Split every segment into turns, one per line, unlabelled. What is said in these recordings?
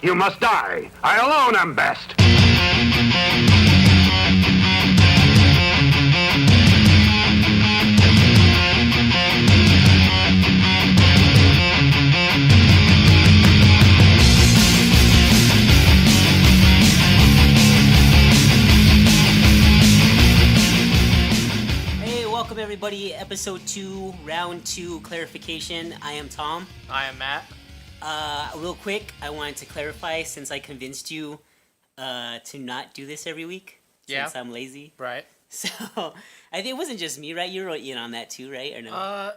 You must die. I alone am best.
Welcome everybody, episode 2, round 2 clarification. I am Tom.
I am Matt.
Real quick, I wanted to clarify since I convinced you to not do this every week. Since I'm lazy.
Right.
So, I think it wasn't just me, right? You wrote in on that too, right? Or no?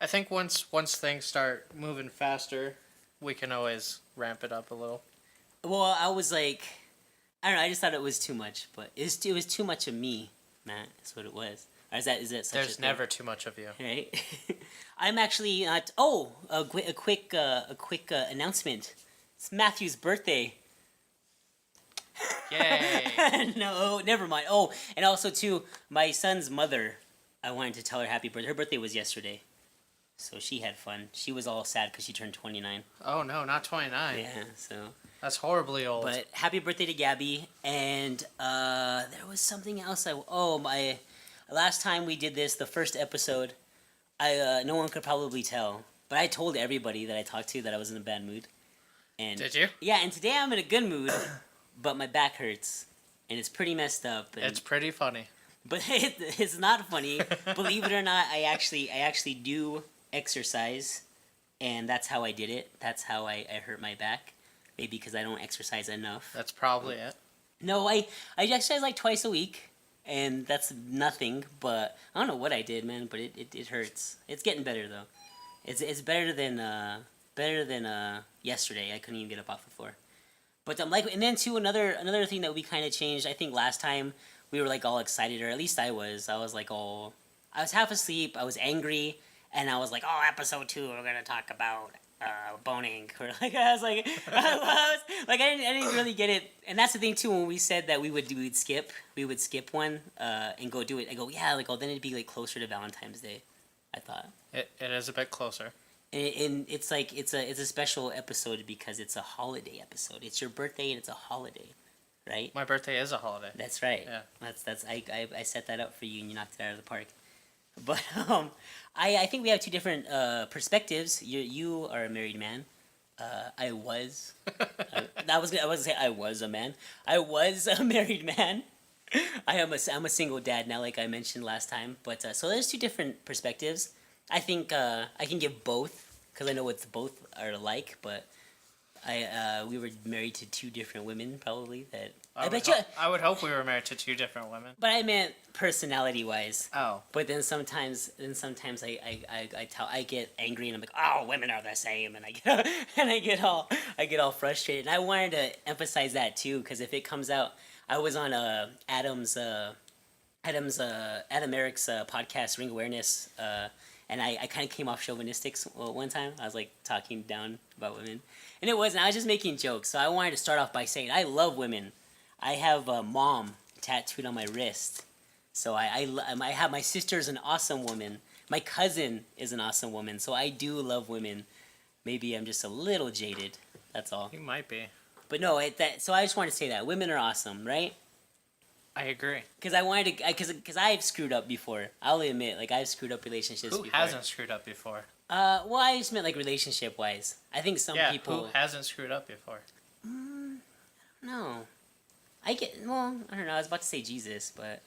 I think once things start moving faster, we can always ramp it up a little.
Well, I was like, I don't know, I just thought it was too much, but it was too much of me, Matt. That's what it was. Or is that such
There's never too much of you.
Right? I'm actually not. Oh, a quick announcement. It's Matthew's birthday.
Yay!
No, never mind. Oh, and also too, my son's mother. I wanted to tell her happy birthday. Her birthday was yesterday, so she had fun. She was all sad because she turned 29.
Oh no, not 29.
Yeah, so
that's horribly old.
But happy birthday to Gabby. And there was something else. My last time we did this, the first episode. No one could probably tell, but I told everybody that I talked to that I was in a bad mood. And
did you?
Yeah, and today I'm in a good mood, but my back hurts, and it's pretty messed up. And,
it's pretty funny.
But it's not funny. Believe it or not, I actually do exercise, and that's how I did it. That's how I hurt my back. Maybe because I don't exercise enough.
That's probably it.
No, I exercise like twice a week. And that's nothing, but I don't know what I did, man. But it hurts. It's getting better though. It's better than yesterday. I couldn't even get up off the floor. But and then too another thing that we kind of changed. I think last time we were like all excited, or at least I was. I was like I was half asleep. I was angry, and I was like, oh, episode 2, we're gonna talk about boning. Or like I was like, I didn't really get it. And that's the thing too. When we said that we would skip one and go do it. I go, yeah, then it'd be like closer to Valentine's Day. I thought
it is a bit closer.
And it's like it's a special episode because it's a holiday episode. It's your birthday and it's a holiday, right?
My birthday is a holiday.
That's right.
Yeah.
That's I set that up for you and you knocked it out of the park. But I think we have two different perspectives. You are a married man. I was. I wasn't say I was a man. I was a married man. I'm a single dad now, like I mentioned last time. But so there's two different perspectives. I think I can give both because I know what both are like. But we were married to two different women, probably. That I bet you.
I would hope we were married to two different women.
But I meant personality-wise.
Oh.
But then sometimes I get angry and I'm like, oh, women are the same, and I get all frustrated. And I wanted to emphasize that too, because if it comes out, I was on Adam Eric's podcast, Ring Awareness, and I kind of came off chauvinistic one time. I was like talking down about women, and it wasn't. I was just making jokes. So I wanted to start off by saying I love women. I have a mom tattooed on my wrist. So I have my sister's an awesome woman. My cousin is an awesome woman. So I do love women. Maybe I'm just a little jaded. That's all.
You might be.
But no, so I just want to say that women are awesome, right?
I agree.
Because I wanted to, because I've screwed up before. I'll admit, like I've screwed up relationships
before. Who hasn't screwed up before?
Well, I just meant like relationship wise. I think some people.
Who hasn't screwed up before?
No. I don't know. I was about to say Jesus, but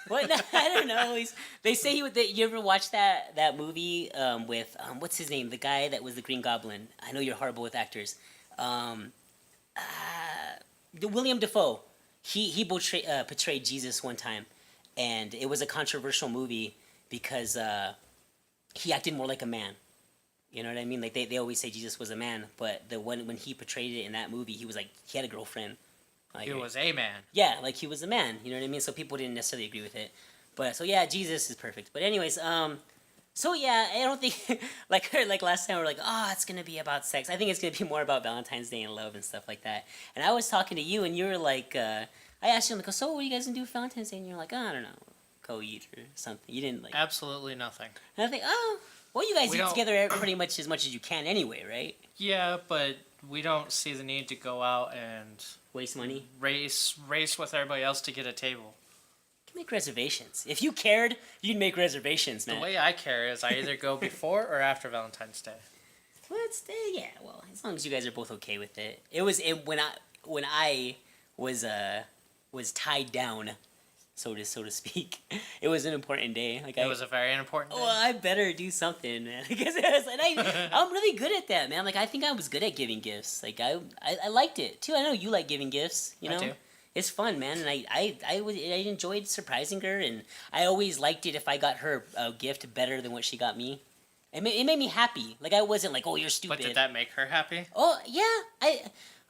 what? I don't know. They say he would. You ever watch that movie with what's his name? The guy that was the Green Goblin. I know you're horrible with actors. William Dafoe. He portrayed Jesus one time, and it was a controversial movie because he acted more like a man. You know what I mean? Like they always say Jesus was a man, but when he portrayed it in that movie, he was like he had a girlfriend. Like,
he was a man.
Yeah, like he was a man. You know what I mean? So people didn't necessarily agree with it. But so yeah, Jesus is perfect. But anyways, so yeah, I don't think like last time we were like, oh, it's gonna be about sex. I think it's gonna be more about Valentine's Day and love and stuff like that. And I was talking to you, and you were like, I asked you, like, so what are you guys gonna do for Valentine's Day? And you're like, oh, I don't know, go eat or something. You didn't like
absolutely nothing.
And I think, oh, Well, you guys
We
eat
don't-
together pretty much as you can anyway, right?
Yeah, but we don't see the need to go out and
Waste money.
race with everybody else to get a table.
You can make reservations. If you cared, you'd make reservations, man.
The way I care is I either go before or after Valentine's Day.
Yeah. Well, as long as you guys are both okay with it. When I was tied down, so to speak. It was an important day. Like
It was a very important day.
well, I better do something, man. Because I'm really good at that, man. Like I think I was good at giving gifts. Like I liked it too. I know you like giving gifts. You know,
I do.
It's fun, man. And I enjoyed surprising her, and I always liked it if I got her a gift better than what she got me. It made me happy. Like I wasn't like, oh, you're stupid.
But did that make her happy?
Oh yeah, I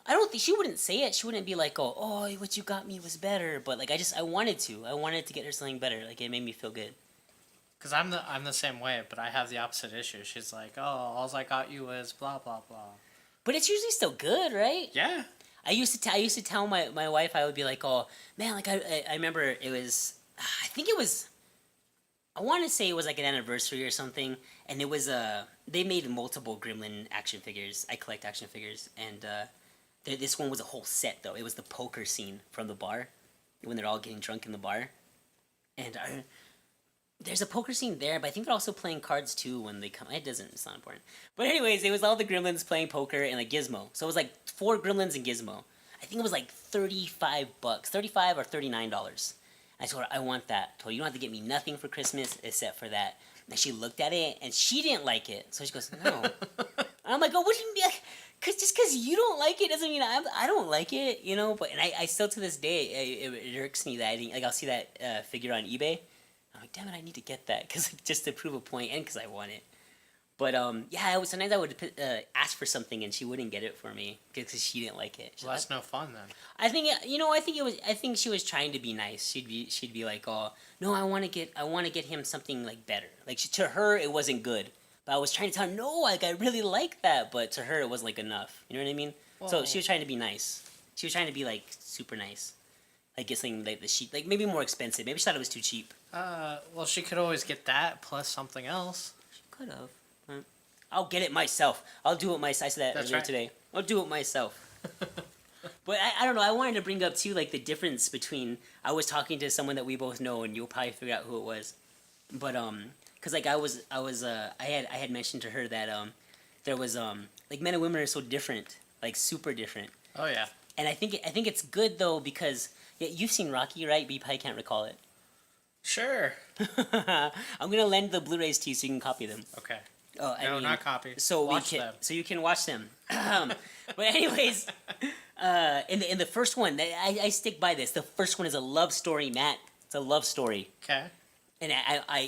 don't think she wouldn't say it. She wouldn't be like, oh, what you got me was better. But like I wanted to get her something better. Like it made me feel good.
Because I'm the same way, but I have the opposite issue. She's like, oh, all I got you is blah blah blah.
But it's usually still good, right?
Yeah.
I used to tell my wife, I would be like, oh man, like I remember it was, I think it was, I want to say it was like an anniversary or something, and it was they made multiple Gremlin action figures. I collect action figures, and this one was a whole set though. It was the poker scene from the bar when they're all getting drunk in the bar, and there's a poker scene there, but I think they're also playing cards too when they come. It's not important. But anyways, it was all the Gremlins playing poker and like Gizmo. So it was like 4 Gremlins and Gizmo. I think it was like $35, $35 or $39. I told her I want that. I told her you don't have to get me nothing for Christmas except for that. And she looked at it and she didn't like it. So she goes, no. And I'm like, oh, what do you mean? Just because you don't like it doesn't mean I don't like it, you know. But I still to this day it irks me that I didn't, like I'll see that figure on eBay. I'm like, damn it, I need to get that just to prove a point and because I want it. But yeah, sometimes I would ask for something and she wouldn't get it for me because she didn't like it.
Well, that's no fun then.
I think I think she was trying to be nice. She'd be like, oh no, I want to get him something like better. Like to her it wasn't good, but I was trying to tell her no, like I really like that, but to her it wasn't like enough. You know what I mean?
Well,
so she was trying to be nice. She was trying to be like super nice. Like get something like the sheet, like maybe more expensive. Maybe she thought it was too cheap.
Well, she could always get that plus something else.
She could have. I'll get it myself. I'll do it myself. I said that earlier today. I'll do it myself. But I don't know. I wanted to bring up too, like the difference between. I was talking to someone that we both know, and you'll probably figure out who it was. But cause like I had mentioned to her that there was like men and women are so different, like super different.
Oh yeah.
And I think it's good though because you've seen Rocky, right? But you probably can't recall it.
Sure.
I'm gonna lend the Blu-rays to you so you can copy them.
Okay.
Oh, I mean,
not copy.
So
watch them.
So you can watch them. But anyways, in the first one, I stick by this. The first one is a love story, Matt. It's a love story.
Okay.
And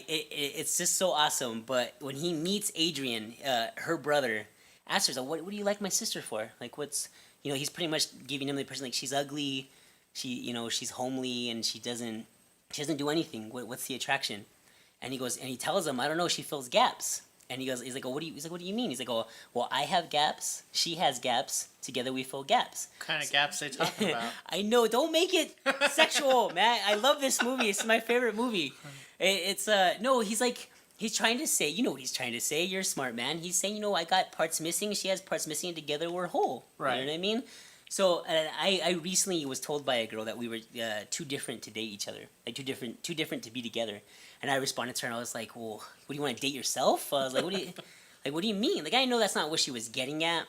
it's just so awesome. But when he meets Adrian, her brother, asks her, "What do you like my sister for? Like, what's he's pretty much giving him the impression like she's ugly, she's homely, and she doesn't do anything. What's the attraction?" And he tells him, "I don't know. She fills gaps." And he's like, "Oh, what do you mean?" He's like, "Oh, well, I have gaps. She has gaps. Together we fill gaps."
What kind of gaps they talking about?
I know. Don't make it sexual, man. I love this movie. It's my favorite movie. It's no. He's trying to say. You know what he's trying to say. You're a smart man. He's saying, I got parts missing. She has parts missing, and together we're whole.
Right.
You know what I mean? So I recently was told by a girl that we were too different to date each other. Like too different to be together. And I responded to her and I was like, "Well, what do you want to date yourself?" I was like, what do you mean? Like I know that's not what she was getting at.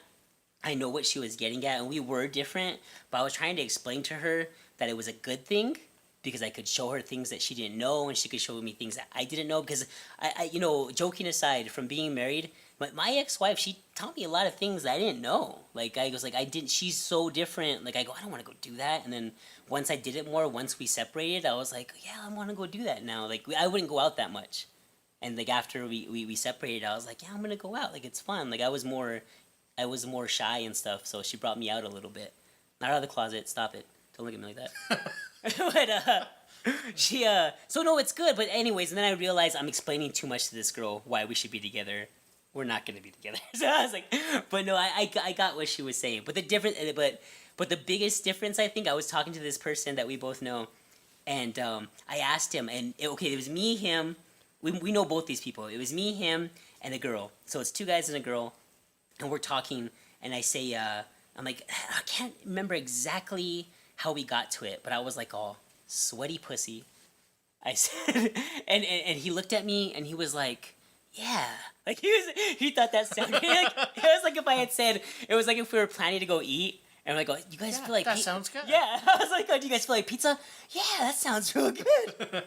I know what she was getting at, and we were different. But I was trying to explain to her that it was a good thing because I could show her things that she didn't know, and she could show me things that I didn't know. Because I joking aside, from being married, my ex-wife, she taught me a lot of things that I didn't know. Like she's so different. Like I go, I don't want to go do that. And then once I did it more, once we separated, I was like, yeah, I want to go do that now. Like I wouldn't go out that much. And like after we separated, I was like, yeah, I'm gonna go out. Like it's fun. Like I was more shy and stuff. So she brought me out a little bit. Not out of the closet. Stop it. Don't look at me like that. But she so no, it's good. But anyways, and then I realized I'm explaining too much to this girl why we should be together. We're not going to be together. So I was like, but no, I got what she was saying. But the difference, but the biggest difference, I think, I was talking to this person that we both know, and I asked him, and it was me, him. We know both these people. It was me, him, and a girl. So it's two guys and a girl, and we're talking, and I say, I'm like, I can't remember exactly how we got to it, but I was like, oh, sweaty pussy. I said, and he looked at me, and he was like, yeah. Like, he thought that sounded, like, it was like if I had said, it was like if we were planning to go eat, and we're like, oh, you guys feel like
that sounds good.
Yeah, I was like, oh, do you guys feel like pizza? Yeah, that sounds real good.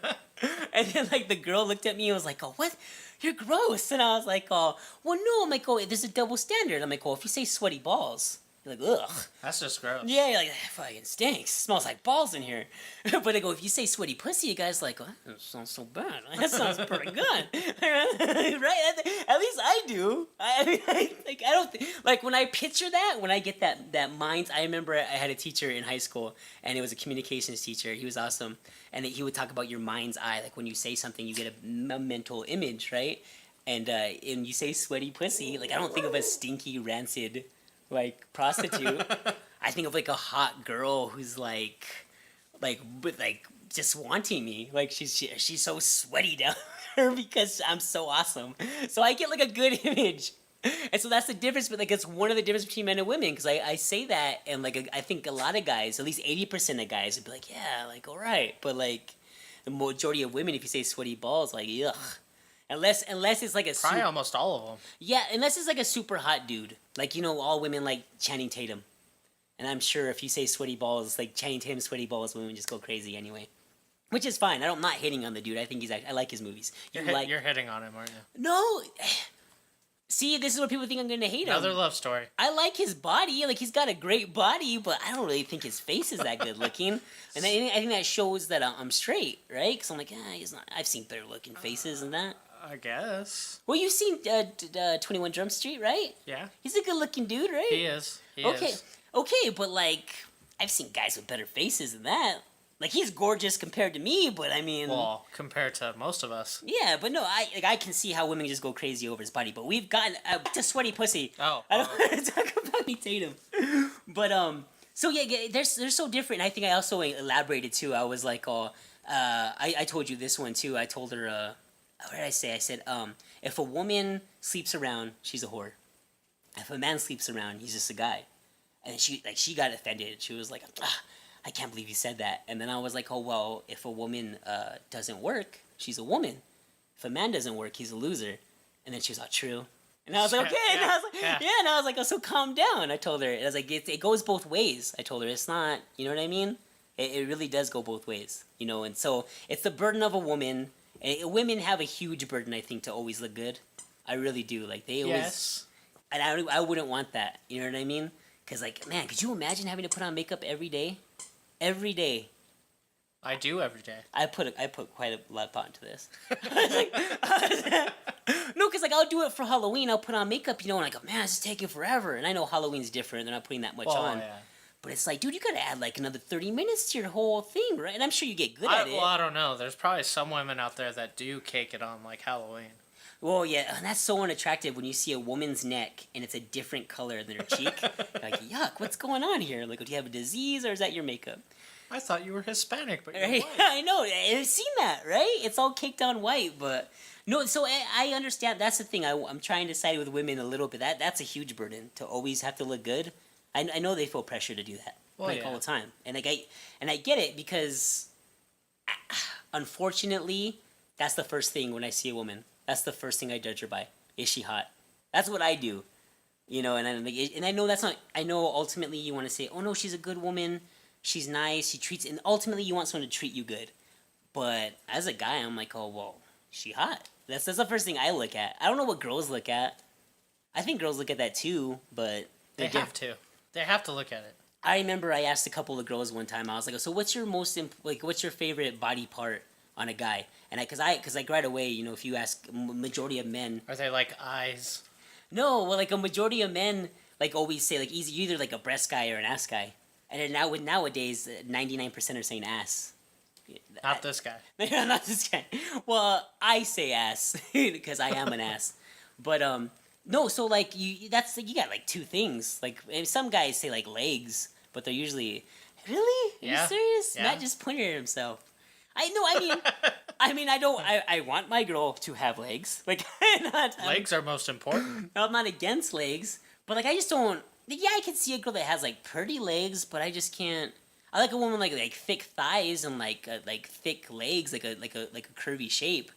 And then, like, the girl looked at me and was like, oh, what? You're gross. And I was like, oh, well, no. I'm like, oh, there's a double standard. I'm like, oh, if you say sweaty balls, you're like, ugh.
That's just gross.
Yeah, you're like, that fucking stinks. Smells like balls in here. But I go, if you say sweaty pussy, you guys like, oh, that sounds so bad. That sounds pretty good. Right? At least I do. I don't, like, when I picture that, when I get that mind, I remember I had a teacher in high school, and it was a communications teacher. He was awesome. And he would talk about your mind's eye. Like, when you say something, you get a mental image, right? And you say sweaty pussy, like, I don't think of a stinky, rancid, like, prostitute. I think of like a hot girl who's like just wanting me. Like she's so sweaty down there because I'm so awesome. So I get like a good image. And so that's the difference, but like it's one of the differences between men and women, because I say that, and like I think a lot of guys, at least 80% of guys, would be like, yeah, like all right, but like the majority of women, if you say sweaty balls, like ugh. Unless it's like a
probably almost all of them.
Yeah, unless it's like a super hot dude. Like, you know, all women like Channing Tatum. And I'm sure if you say sweaty balls, like Channing Tatum sweaty balls, women just go crazy anyway. Which is fine. I'm not hating on the dude. I think I like his movies.
You're hitting on him, aren't you?
No. See, this is what people think I'm going to hate him.
Another love story.
I like his body. Like, he's got a great body, but I don't really think his face is that good looking. And I think that shows that I'm straight, right? Because I'm like, he's not. I've seen better looking faces than that.
I guess.
Well, you've seen 21 Jump Street, right?
Yeah.
He's a good-looking dude, right?
He is.
Okay, but like, I've seen guys with better faces than that. Like, he's gorgeous compared to me, but I mean...
Well, compared to most of us.
Yeah, but no, I can see how women just go crazy over his body, but we've gotten... to sweaty pussy.
Oh.
I don't want to talk about me Tatum. But, so yeah, they're so different. I think I also elaborated, too. I was like, I told you this one, too. I told her, what did I say? I said, if a woman sleeps around, she's a whore. If a man sleeps around, he's just a guy. And she got offended. She was like, I can't believe you said that. And then I was like, oh, well, if a woman doesn't work, she's a woman. If a man doesn't work, he's a loser. And then she was like, true. And I was like, okay. And I was like, yeah. And I was like, oh, so calm down. I told her. I was like, it goes both ways. I told her, it's not, you know what I mean? It really does go both ways, you know? And so it's the burden of a woman. Women have a huge burden, I think, to always look good. I really do. Like, they always...
Yes.
And I wouldn't want that. You know what I mean? Because, like, man, could you imagine having to put on makeup every day? Every day.
I do every day.
I put quite a lot of thought into this. No, because, like, I'll do it for Halloween. I'll put on makeup, you know, and I go, man, this is taking forever. And I know Halloween's different. They're not putting that much on. Yeah. But it's like, dude, you got to add, like, another 30 minutes to your whole thing, right? And I'm sure you get good at it.
Well, I don't know. There's probably some women out there that do cake it on, like, Halloween.
Well, yeah, and that's so unattractive when you see a woman's neck and it's a different color than her cheek. Like, yuck, what's going on here? Like, do you have a disease or is that your makeup?
I thought you were Hispanic, but you're
right?
white.
I know. I've seen that, right? It's all caked on white, but... No, so I understand. That's the thing. I'm trying to side with women a little bit. That's a huge burden, to always have to look good. I know they feel pressure to do that, all the time. And I get it, because... Unfortunately, that's the first thing when I see a woman. That's the first thing I judge her by. Is she hot? That's what I do. You know, and I know that's not... I know ultimately you want to say, oh no, she's a good woman, she's nice, she treats... And ultimately you want someone to treat you good. But as a guy, I'm like, oh, well, she hot. That's the first thing I look at. I don't know what girls look at. I think girls look at that too, but...
They have to. They have to look at it.
I remember I asked a couple of girls one time, I was like, so what's your what's your favorite body part on a guy? And because right away, you know, if you ask majority of men,
are they like eyes?
No, well, like a majority of men like always say like you're either like a breast guy or an ass guy, and then nowadays 99% are saying ass.
Not this guy.
Not this guy. Well, I say ass because I am an ass, but no. So like you got like two things. Like some guys say like legs, but they're usually really. Are you serious?
Yeah.
Matt just pointed at himself. I know. I don't. I want my girl to have legs. Like,
Legs are most important.
I'm not against legs, but like, I just don't. Yeah, I can see a girl that has like pretty legs, but I just can't. I like a woman like thick thighs and like thick legs, like a curvy shape.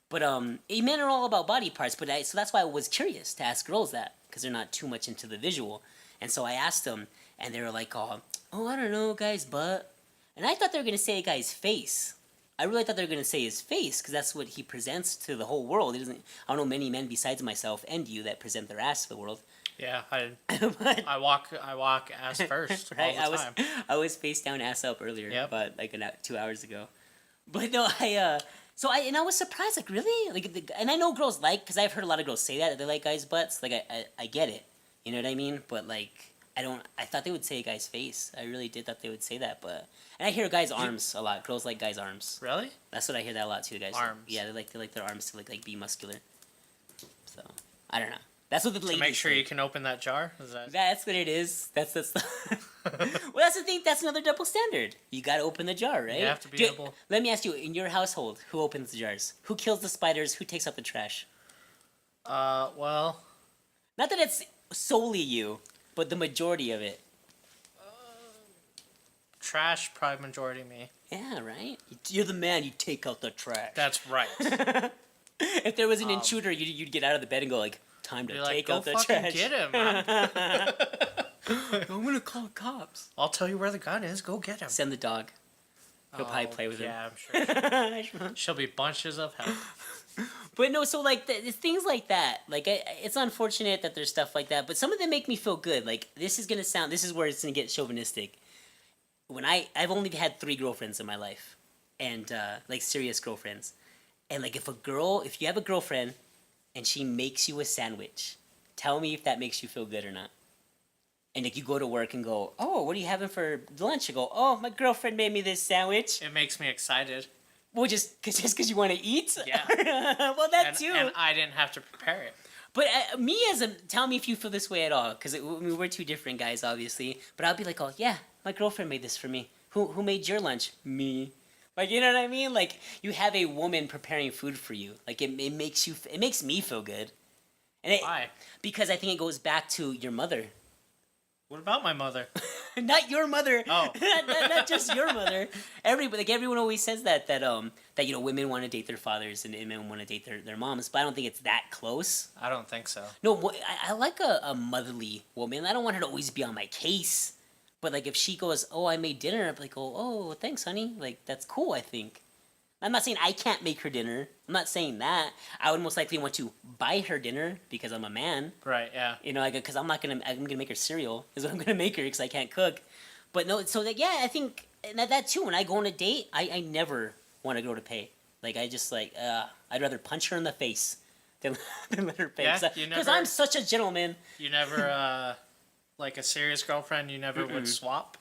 But men are all about body parts. But so that's why I was curious to ask girls that, because they're not too much into the visual. And so I asked them, and they were like, oh, I don't know, guy's butt. And I thought they were gonna say a guy's face. I really thought they were gonna say his face, because that's what he presents to the whole world. He doesn't. I don't know many men besides myself and you that present their ass to the world.
Yeah,
But,
I walk ass first
right?
all the time.
I was face down, ass up earlier,
Yep.
but like 2 hours ago. But no, I was surprised, like really, like and I know girls like, because I've heard a lot of girls say that they like guys' butts. Like I get it, you know what I mean? But like I thought they would say a guy's face. I really did thought they would say that, but and I hear guys' arms a lot. Girls like guys' arms.
Really?
That's what I hear that a lot too. Guys.
Arms.
Yeah, they like their arms to like be muscular. So I don't know. That's what the ladies
To make sure
say.
you can open that jar? Is that...
That's what it is. That's well, that's the thing. That's another double standard. You gotta open the jar, right?
You have to be able...
Let me ask you: in your household, who opens the jars? Who kills the spiders? Who takes out the trash?
Well...
Not that it's solely you, but the majority of it.
Trash, probably majority me.
Yeah, right. You're the man. You take out the trash.
That's right.
If there was an intruder, you'd get out of the bed and go like, "Time to
You're
take
like,
out
go
the
fucking
trash."
get him, man.
I'm gonna call cops.
I'll tell you where the gun is. Go get him.
Send the dog. He'll probably play with
yeah, I'm sure.
him.
She'll be bunches of help.
But no, so like it's things like that. Like it's unfortunate that there's stuff like that, but some of them make me feel good. Like this is where it's gonna get chauvinistic. When I've only had 3 girlfriends in my life, and like serious girlfriends, and like if you have a girlfriend, and she makes you a sandwich, tell me if that makes you feel good or not. And like you go to work and go, oh, what are you having for lunch? You go, oh, my girlfriend made me this sandwich.
It makes me excited.
Well, just because you want to eat.
Yeah.
Well, that too.
And I didn't have to prepare it.
But tell me if you feel this way at all, because we're 2 different guys, obviously. But I'll be like, oh yeah, my girlfriend made this for me. Who made your lunch? Me. Like, you know what I mean? Like, you have a woman preparing food for you. Like, it makes me feel good. And
Why?
Because I think it goes back to your mother.
What about my mother?
Not your mother.
Oh.
not just your mother. Everyone always says that women want to date their fathers and men want to date their moms, but I don't think it's that close.
I don't think so.
No, I like a motherly woman. I don't want her to always be on my case. But like if she goes, oh, I made dinner, I'm like, oh, thanks, honey. Like that's cool, I think. I'm not saying I can't make her dinner. I'm not saying that. I would most likely want to buy her dinner because I'm a man.
Right, yeah.
You know, like, because I'm gonna make her cereal is what I'm gonna make her because I can't cook. But no, so that, yeah, I think that too. When I go on a date, I never want a girl to pay. Like I just like I'd rather punch her in the face than let her pay.
Yeah,
Because I'm such a gentleman.
You never like a serious girlfriend. You never would swap.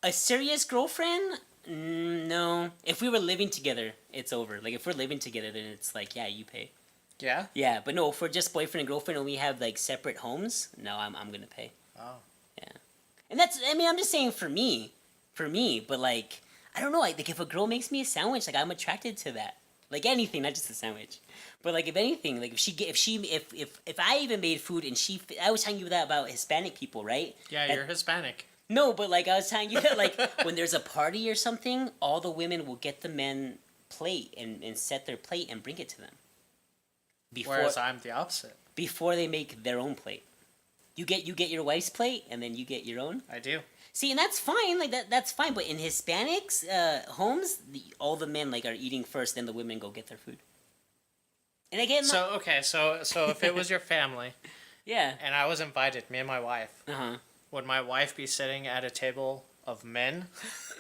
A serious girlfriend. No. If we were living together, it's over. Like, if we're living together, then it's like, yeah, you pay.
Yeah?
Yeah, but no, if we're just boyfriend and girlfriend and we have, like, separate homes, no, I'm gonna pay.
Oh.
Yeah. And I'm just saying for me, but, like, I don't know, like, if a girl makes me a sandwich, like, I'm attracted to that. Like, anything, not just a sandwich. But, like, if anything, like, if I even made food and I was telling you that about Hispanic people, right?
Yeah, you're Hispanic.
No, but like I was telling you that like when there's a party or something, all the women will get the men plate and set their plate and bring it to them.
Whereas I'm the opposite.
Before they make their own plate. You get your wife's plate and then you get your own?
I do.
See, and that's fine, like that's fine, but in Hispanics homes, all the men like are eating first, then the women go get their food. And again,
so if it was your family,
yeah,
and I was invited, me and my wife,
uh-huh.
Would my wife be sitting at a table of men?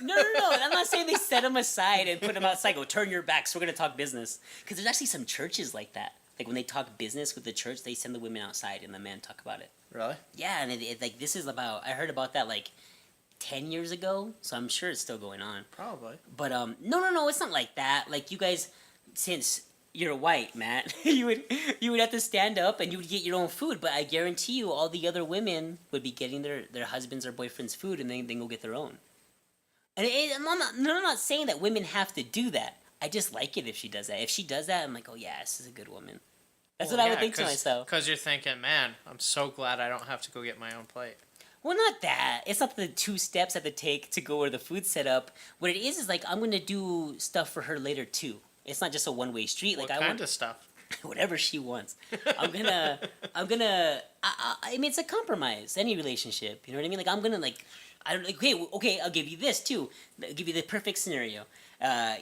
No. I'm not saying they set them aside and put them outside. Go, turn your backs. We're going to talk business. Because there's actually some churches like that. Like when they talk business with the church, they send the women outside and the men talk about it.
Really?
Yeah, and it like this is about. I heard about that like 10 years ago, so I'm sure it's still going on.
Probably.
But no, it's not like that. Like you guys, since you're white, Matt, you would have to stand up and you would get your own food. But I guarantee you, all the other women would be getting their husbands or boyfriends' food and then go get their own. And I'm not saying that women have to do that. I just like it if she does that. If she does that, I'm like, oh yeah, this is a good woman. That's what I would think to myself.
Because you're thinking, man, I'm so glad I don't have to go get my own plate.
Well, not that. It's not the 2 steps I have to take to go where the food's set up. What it is like I'm gonna do stuff for her later too. It's not just a one-way street.
What
like
kind of stuff?
Whatever she wants. I mean, it's a compromise. Any relationship, you know what I mean? Like I'm gonna like, I don't okay. I'll give you this too. I'll give you the perfect scenario.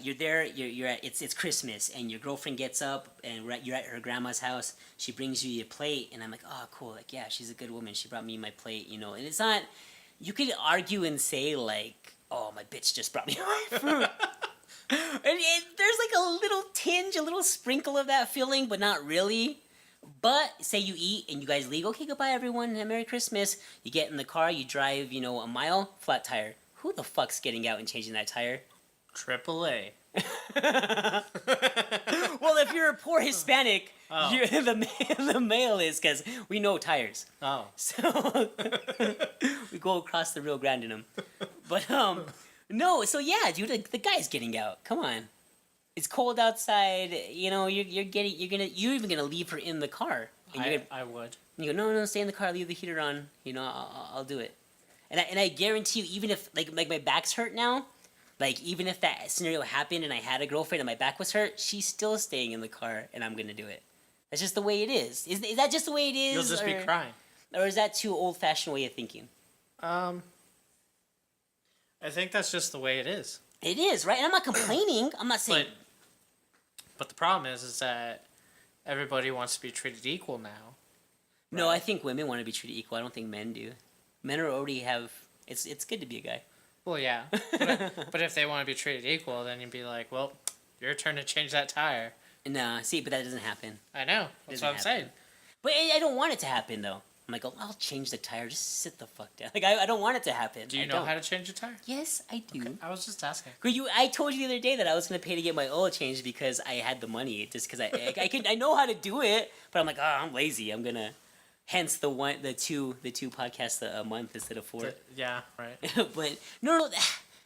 You're there. You're at it's Christmas, and your girlfriend gets up, and you're at her grandma's house. She brings you your plate, and I'm like, oh, cool. Like, yeah, she's a good woman. She brought me my plate, you know. And it's not. You could argue and say like, oh, my bitch just brought me my food. And there's like a little tinge, a little sprinkle of that feeling, but not really. But say you eat and you guys leave. Okay, goodbye everyone. Merry Christmas. You get in the car. You drive, a mile. Flat tire. Who the fuck's getting out and changing that tire?
AAA.
Well, if you're a poor Hispanic, the male is, because we know tires.
Oh.
So we go across the Rio Grande in them. But no. So yeah, dude, the guy's getting out. Come on. It's cold outside. You're even gonna leave her in the car. And
I would.
You go, no, stay in the car. Leave the heater on. I'll do it. And I guarantee you, even if like my back's hurt now. Like, even if that scenario happened and I had a girlfriend and my back was hurt, she's still staying in the car and I'm going to do it. That's just the way it is. Is that just the way it is?
You'll just be crying.
Or is that too old-fashioned way of thinking?
I think that's just the way it is.
It is, right? And I'm not complaining. I'm not saying...
But the problem is that everybody wants to be treated equal now.
No, right? I think women want to be treated equal. I don't think men do. Men already have... It's good to be a guy.
Well, yeah. But if they want to be treated equal, then you'd be like, well, your turn to change that tire.
Nah, see, but that doesn't happen.
I know. That's what I'm saying.
But I don't want it to happen, though. I'm like, I'll change the tire. Just sit the fuck down. Like, I don't want it to happen.
Do you know how to change a tire?
Yes, I do.
Okay. I was just asking.
I told you the other day that I was going to pay to get my oil changed because I had the money. Just because I know how to do it, but I'm like, I'm lazy. I'm going to... Hence the two podcasts a month instead of 4.
Yeah, right.
But no,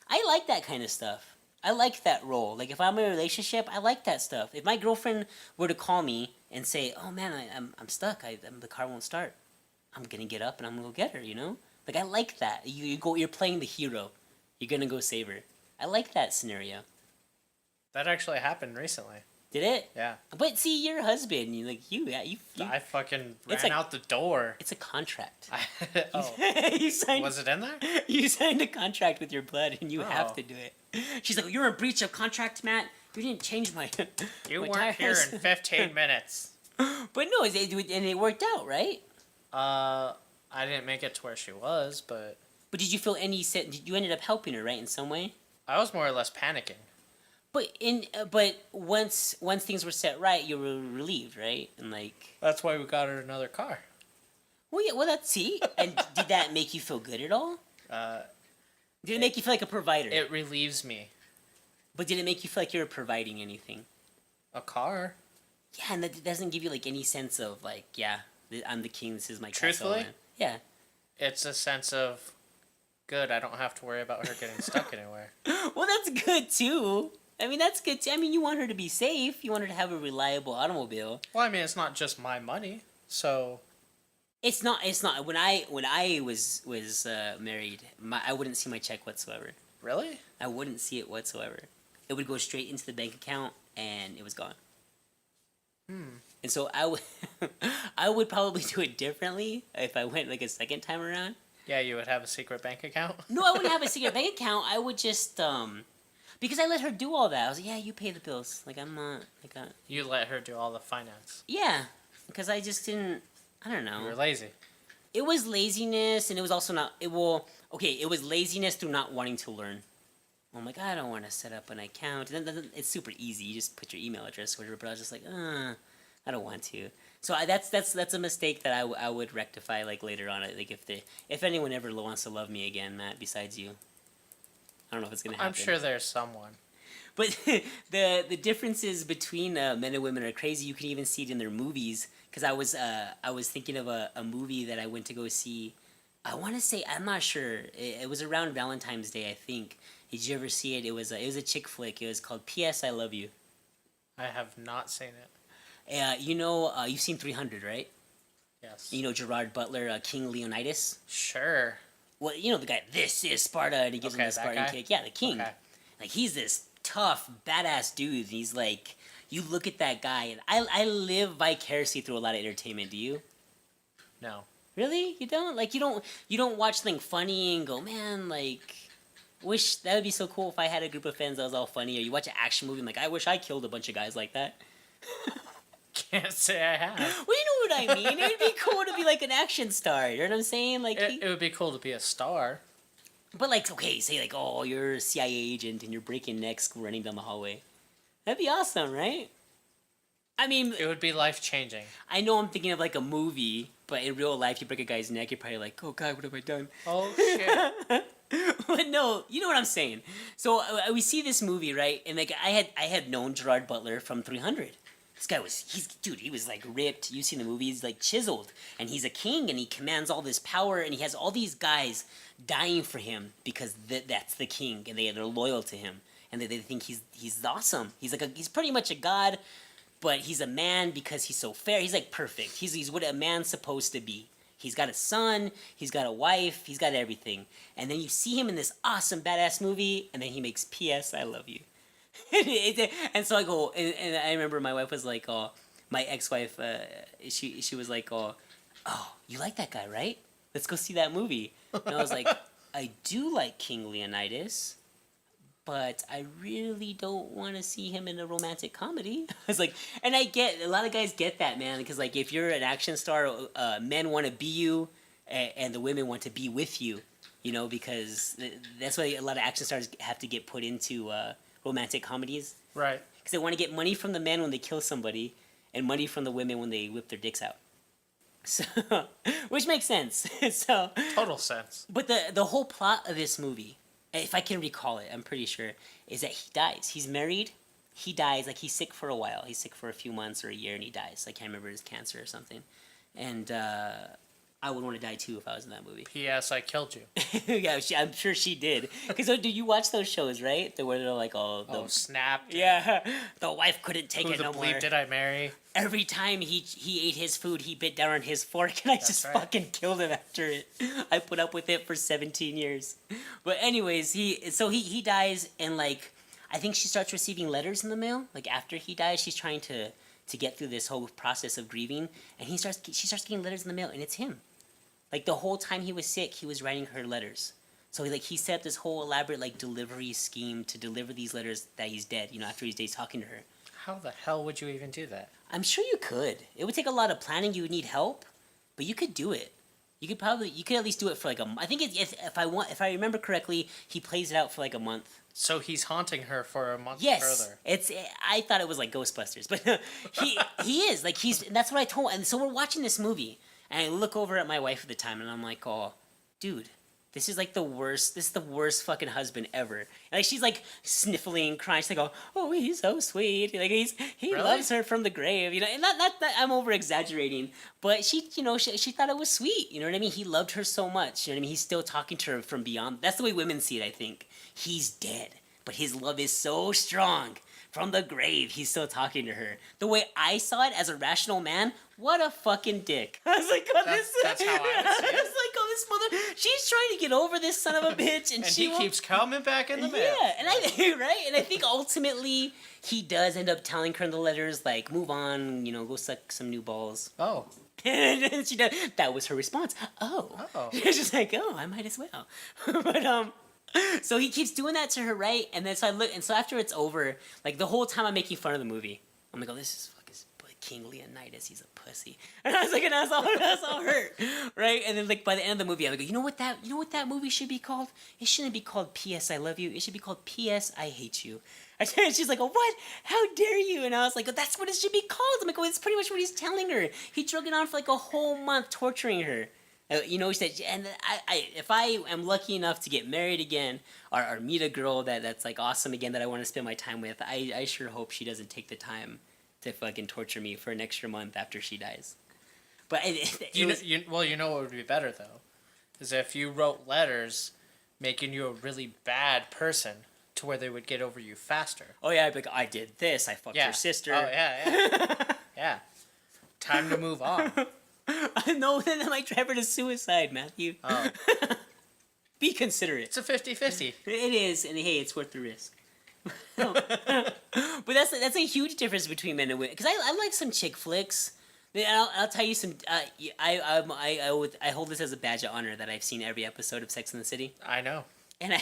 I like that kind of stuff. I like that role. Like if I'm in a relationship, I like that stuff. If my girlfriend were to call me and say, "Oh man, I'm stuck. The car won't start," I'm gonna get up and I'm gonna go get her. Like I like that. You're playing the hero. You're gonna go save her. I like that scenario.
That actually happened recently.
Did it?
Yeah.
But see, your husband, you.
I fucking ran out the door.
It's a contract.
Oh.
You signed,
was it in there?
You signed a contract with your blood, and you have to do it. She's like, "You're in breach of contract, Matt. You didn't change my.
You
my
weren't
tires."
here in 15 minutes.
But no, and it worked out, right?
I didn't make it to where she was, but.
But did you feel you ended up helping her, right, in some way?
I was more or less panicking.
But once things were set right, you were relieved, right? And like
that's why we got her another car.
Well, yeah. Well, see. And did that make you feel good at all? Did it make you feel like a provider?
It relieves me.
But did it make you feel like you were providing anything?
A car.
Yeah, and that doesn't give you like any sense of like, yeah, I'm the king. This is my
Truthfully,
castle. Yeah.
It's a sense of good. I don't have to worry about her getting stuck anywhere.
Well, that's good too. I mean, that's good too. I mean, you want her to be safe. You want her to have a reliable automobile.
Well, I mean, it's not just my money, so.
It's not. When I was married, I wouldn't see my check whatsoever.
Really?
I wouldn't see it whatsoever. It would go straight into the bank account, and it was gone. And so I would probably do it differently if I went like a second time around.
Yeah, you would have a secret bank account?
No, I wouldn't have a secret bank account. I would just because I let her do all that. I was like, yeah, you pay the bills. Like I'm not like
You let her do all the finance.
Yeah, because I just didn't. I don't know.
You were lazy.
It was laziness, and it was also not. It was laziness through not wanting to learn. I'm like, I don't want to set up an account. And then it's super easy. You just put your email address or whatever. But I was just like, I don't want to. So that's a mistake that I would rectify like later on. Like if anyone ever wants to love me again, Matt, besides you, I don't know if it's gonna happen.
I'm sure there's someone.
But the differences between men and women are crazy. You can even see it in their movies. Because I was thinking of a movie that I went to go see I want to say, I'm not sure. It was around Valentine's Day, I think. Did you ever see it? It was a chick flick. It was called P.S. I Love You.
I have not seen it.
You've seen 300, right?
Yes.
You know Gerard Butler, King Leonidas?
Sure.
Well, you know the guy, this is Sparta, and he gives him the
that
Spartan
guy?
kick. Yeah, the king.
Okay.
Like, he's this tough, badass dude. And he's like, you look at that guy, and I live vicariously through a lot of entertainment. Do you?
No.
Really? You don't? Like, you don't watch something funny and go, man, like, wish that would be so cool if I had a group of friends that was all funny. Or you watch an action movie and like, I wish I killed a bunch of guys like that.
Can't say I have.
Well, you know what I mean. It would be cool to be like an action star. You know what I'm saying? Like,
It would be cool to be a star.
but like, okay, say like, oh, you're a CIA agent and you're breaking necks running down the hallway. That'd be awesome, right? I mean,
It would be life changing.
I know I'm thinking of like a movie, but in real life, you break a guy's neck, you're probably like, oh god, what have I done?
Oh shit.
But no, you know what I'm saying. So we see this movie, right? And like, I had known Gerard Butler from 300. This guy he was like ripped. You've seen the movie, he's like chiseled. And he's a king and he commands all this power and he has all these guys dying for him because that's the king and they're loyal to him. And they think he's awesome. He's pretty much a god, but he's a man because he's so fair. He's like perfect. He's what a man's supposed to be. He's got a son, he's got a wife, he's got everything. And then you see him in this awesome badass movie and then he makes P.S. I love you. And so I go, and I remember my wife was like, oh, my ex-wife, she was like, oh, you like that guy, right? Let's go see that movie. And I was like, I do like King Leonidas, but I really don't want to see him in a romantic comedy. I was like, and I get, a lot of guys get that, man, because like if you're an action star, men want to be you, and the women want to be with you, you know, because that's why a lot of action stars have to get put into romantic comedies.
Right.
Because they want to get money from the men when they kill somebody, and money from the women when they whip their dicks out. So, which makes sense. So,
Total sense.
but the whole plot of this movie, if I can recall it, I'm pretty sure, is that he dies. He's married. He dies. Like, he's sick for a while. He's sick for a few months or a year, and he dies. I can't remember his cancer or something. And I would want to die too if I was in that movie.
P.S. I killed you.
Yeah, I'm sure she did. Because do you watch those shows, right? Where they're like, oh,
Snapped.
yeah, the wife couldn't take
Who
it
the
no more.
bleep did I marry?
Every time he ate his food, he bit down on his fork, and I just
right.
fucking killed him after it. I put up with it for 17 years. But anyways, he dies, and like, I think she starts receiving letters in the mail. Like, after he dies, she's trying to get through this whole process of grieving, and she starts getting letters in the mail, and it's him. Like, the whole time he was sick, he was writing her letters. So like, he set up this whole elaborate like delivery scheme to deliver these letters that he's dead, you know, after he's talking to her.
How the hell would you even do that?
I'm sure you could. It would take a lot of planning. You would need help, but you could do it. You could at least do it for like a. I think if I remember correctly, he plays it out for like a month.
So he's haunting her for a month
Yes,
further.
I thought it was like Ghostbusters, but he is like that's what I told. And so we're watching this movie, and I look over at my wife at the time, and I'm like, oh, dude. This is like the worst. This is the worst fucking husband ever. And like, she's like sniffling, crying. She's like, "Oh, he's so sweet. Like he
Really?
loves her from the grave." You know, and not that I'm over exaggerating, but she thought it was sweet. You know what I mean? He loved her so much. You know what I mean? He's still talking to her from beyond. That's the way women see it. I think he's dead, but his love is so strong. From the grave, he's still talking to her. The way I saw it as a rational man, what a fucking dick. I was like, oh,
That's how I would see it.
I was like, oh, this mother, she's trying to get over this son of a bitch, and
he keeps coming back in the mail.
Yeah, and I think ultimately he does end up telling her in the letters, like, move on, you know, go suck some new balls.
Oh.
And she does. That was her response. Oh. She's just like, oh, I might as well. But so he keeps doing that to her, right? And then so I look, and so after it's over, like the whole time I'm making fun of the movie. I'm like, oh, this is fucking King Leonidas. He's a pussy. And I was like, and that's all hurt, right? And then like by the end of the movie, I would go, you know what that movie should be called? It shouldn't be called P.S. I Love You. It should be called P.S. I Hate You. And she's like, oh, what? How dare you? And I was like, oh, that's what it should be called. I'm like, oh, it's pretty much what he's telling her. He drug it on for like a whole month, torturing her. You know, he said, and if I am lucky enough to get married again or meet a girl that's like awesome again that I want to spend my time with, I sure hope she doesn't take the time to fucking torture me for an extra month after she dies. But
You know what would be better though? is if you wrote letters making you a really bad person to where they would get over you faster.
Oh yeah, I'd be like, I did this. I fucked
Yeah.
your sister.
Oh, yeah. Yeah. Time to move on.
No, then I might drive her to suicide, Matthew.
Oh.
Be considerate.
It's a 50-50.
It is, and hey, it's worth the risk. But that's a huge difference between men and women. Because I like some chick flicks. I'll tell you some. I hold this as a badge of honor that I've seen every episode of Sex and the City,
I know.
and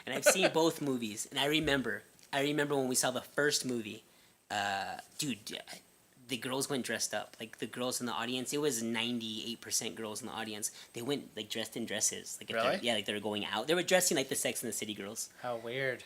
I've seen both movies. And I remember when we saw the first movie, dude. The girls went dressed up. Like the girls in the audience, it was 98% girls in the audience. They went like dressed in dresses. Like
Really?
Yeah, like they were going out. They were dressing like the Sex and the City girls.
How weird.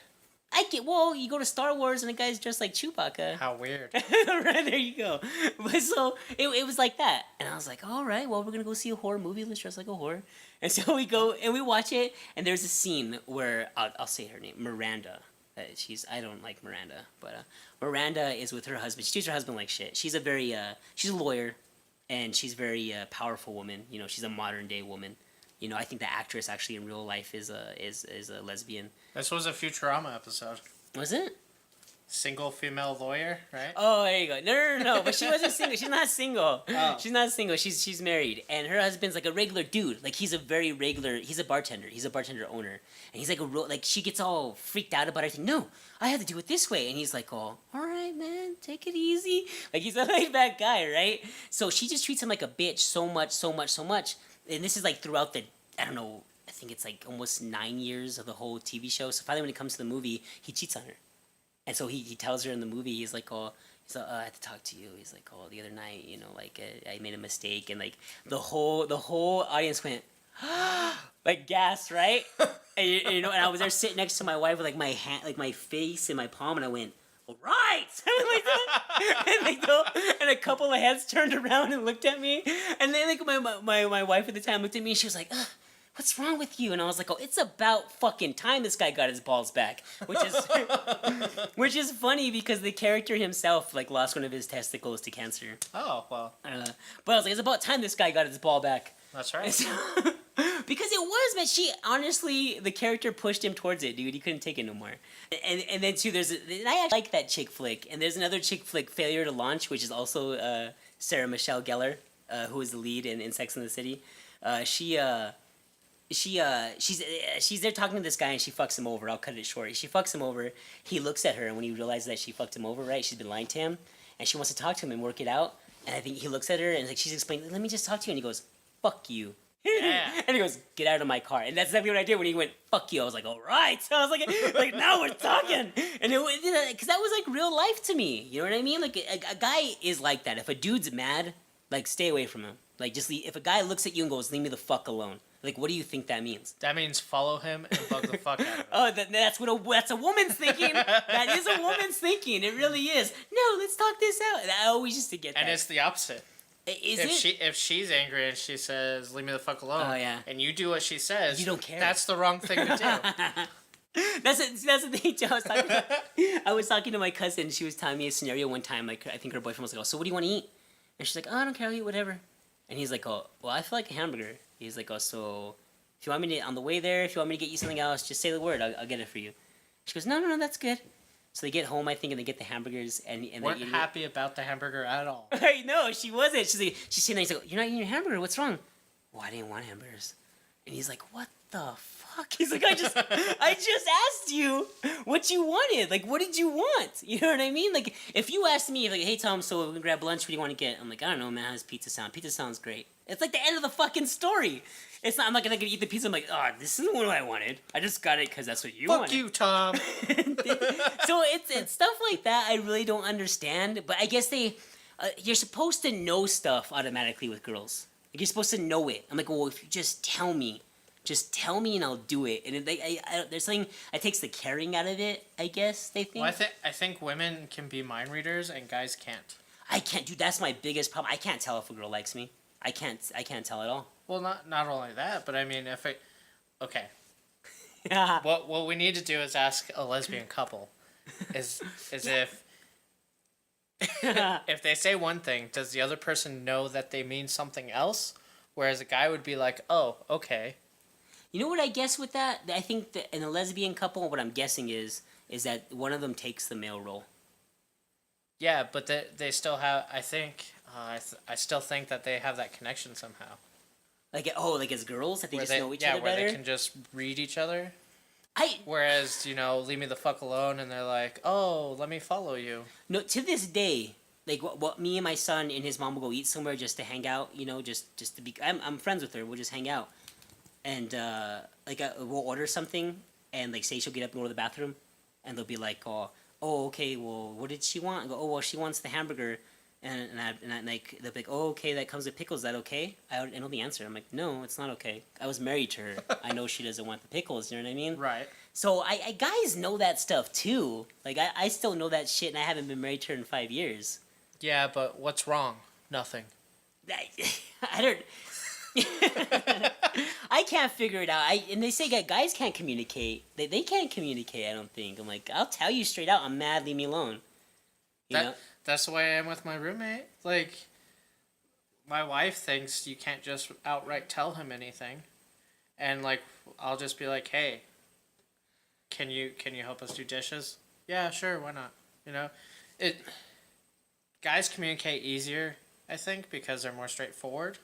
Well, you go to Star Wars and the guy's dressed like Chewbacca.
How weird.
Right, there you go. But so it was like that. And I was like, all right, well, we're going to go see a horror movie. Let's dress like a whore. And so we go and we watch it. And there's a scene where, I'll say her name, Miranda. I don't like Miranda, but Miranda is with her husband. She treats her husband like shit. She's she's a lawyer, and she's a very powerful woman. You know, she's a modern day woman. You know, I think the actress actually in real life is a lesbian.
This was a Futurama episode.
Was it?
Single female lawyer, right?
Oh, there you go. No. But she wasn't single. She's not single.
Oh.
She's not single. She's married, and her husband's like a regular dude. Like he's a very regular. He's a bartender. He's a bartender owner, and he's like a real. Like she gets all freaked out about everything. No, I have to do it this way, and he's like, "Oh, all right, man, take it easy." Like he's a laid back guy, right? So she just treats him like a bitch so much, and this is like throughout the. I don't know. I think it's like almost 9 years of the whole TV show. So finally, when it comes to the movie, he cheats on her. And so he tells her in the movie, he's like, I had to talk to you. He's like, the other night, you know, like I made a mistake, and like the whole audience went, like gas, right? And you know, and I was there sitting next to my wife with like my hand, like my face in my palm, and I went, all right, and a couple of heads turned around and looked at me, and then like my wife at the time looked at me, and she was like, ugh. What's wrong with you? And I was like, it's about fucking time this guy got his balls back. Which is funny because the character himself like lost one of his testicles to cancer.
Oh, well.
But I was like, it's about time this guy got his ball back.
That's right.
Because it was, man. Honestly, the character pushed him towards it, dude. He couldn't take it no more. And then too, I actually like that chick flick. And there's another chick flick, Failure to Launch, which is also Sarah Michelle Gellar, who is the lead in Sex and the City. She's there talking to this guy and she fucks him over. I'll cut it short. She fucks him over. He looks at her, and when he realizes that she fucked him over, right, she's been lying to him, and she wants to talk to him and work it out. And I think he looks at her and like she's explaining, let me just talk to you, and he goes, fuck you.
Yeah.
And he goes, get out of my car. And that's exactly what I did when he went, fuck you. I was like, all right. So I was like now we're talking. And it because that was like real life to me. You know what I mean? Like a guy is like that. If a dude's mad, like stay away from him. Like just leave. If a guy looks at you and goes, leave me the fuck alone. Like, what do you think that means?
That means follow him and bug the fuck out of him.
Oh, that's a woman's thinking. That is a woman's thinking. It really is. No, let's talk this out. And I always used to get that.
And it's the opposite.
Is it?
If she's angry and she says, leave me the fuck alone,
Oh, yeah.
and you do what she says,
You don't care.
That's the wrong thing to do.
That's the thing. I was talking to my cousin. She was telling me a scenario one time. Like, I think her boyfriend was like, so what do you want to eat? And she's like, I don't care. I'll eat whatever. And he's like, well, I feel like a hamburger. He's like, so if you want me to, on the way there, if you want me to get you something else, just say the word. I'll get it for you. She goes, no, that's good. So they get home, I think, and they get the hamburgers, and
weren't happy about the hamburger at all.
No, she wasn't. She's sitting there. He's like, you're not eating your hamburger. What's wrong? Well, I didn't want hamburgers. And he's like, what the fuck? He's like, I just asked you what you wanted. Like, what did you want? You know what I mean? Like, if you asked me, like, hey Tom, so we're gonna grab lunch. What do you want to get? I'm like, I don't know, man. How does pizza sound? Pizza sounds great. It's like the end of the fucking story. It's not. I'm not gonna eat the pizza. I'm like, this isn't what I wanted. I just got it because that's what you wanted.
Fuck you, Tom.
So it's stuff like that. I really don't understand. But I guess you're supposed to know stuff automatically with girls. Like you're supposed to know it. I'm like, well, if you just tell me and I'll do it. And there's something that takes the caring out of it. I guess they think.
Well, I think women can be mind readers and guys can't.
I can't, dude. That's my biggest problem. I can't tell if a girl likes me. I can't tell at all.
Well, not only that, but I mean, okay.
Yeah.
What we need to do is ask a lesbian couple, is if they say one thing, does the other person know that they mean something else? Whereas a guy would be like, oh, okay.
You know what I guess with that? I think that in a lesbian couple, what I'm guessing is that one of them takes the male role.
Yeah, but they still have. I think. I still think that they have that connection somehow.
Like as girls, that they
Where
just know each
yeah,
other
where
better.
they can just read each other.
I
Whereas, leave me the fuck alone, and they're like, oh, let me follow you.
no, to this day, like what me and my son and his mom will go eat somewhere just to hang out. Just to be. I'm friends with her. We'll just hang out, and we'll order something, and like say she'll get up and go to the bathroom, and they'll be like, oh okay, well what did she want? I go, oh well she wants the hamburger. And I like they'll be like, oh okay, that comes with pickles. Is that okay? I know the answer. I'm like, no, it's not okay. I was married to her. I know she doesn't want the pickles. You know what I mean?
Right.
So I guys know that stuff too. Like I still know that shit, and I haven't been married to her in 5 years.
Yeah, but what's wrong? Nothing.
I don't. I can't figure it out. And they say guys can't communicate. They can't communicate. I don't think. I'm like, I'll tell you straight out. I'm mad. Leave me alone. You know?
That's the way I am with my roommate. Like, my wife thinks you can't just outright tell him anything, and like, I'll just be like, hey, can you help us do dishes? Yeah, sure, why not? Guys communicate easier, I think, because they're more straightforward.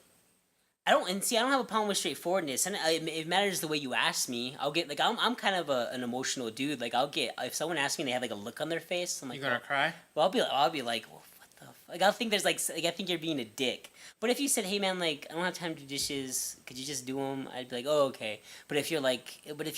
I don't have a problem with straightforwardness, and it matters the way you ask me. I'll get like I'm kind of an emotional dude. Like I'll get if someone asks me and they have like a look on their face, I'm like,
You gonna cry?
Well, I'll be like, well, what the like I'll think there's like I think you're being a dick. But if you said, hey man, like I don't have time to do dishes, could you just do them? I'd be like, oh okay. But if you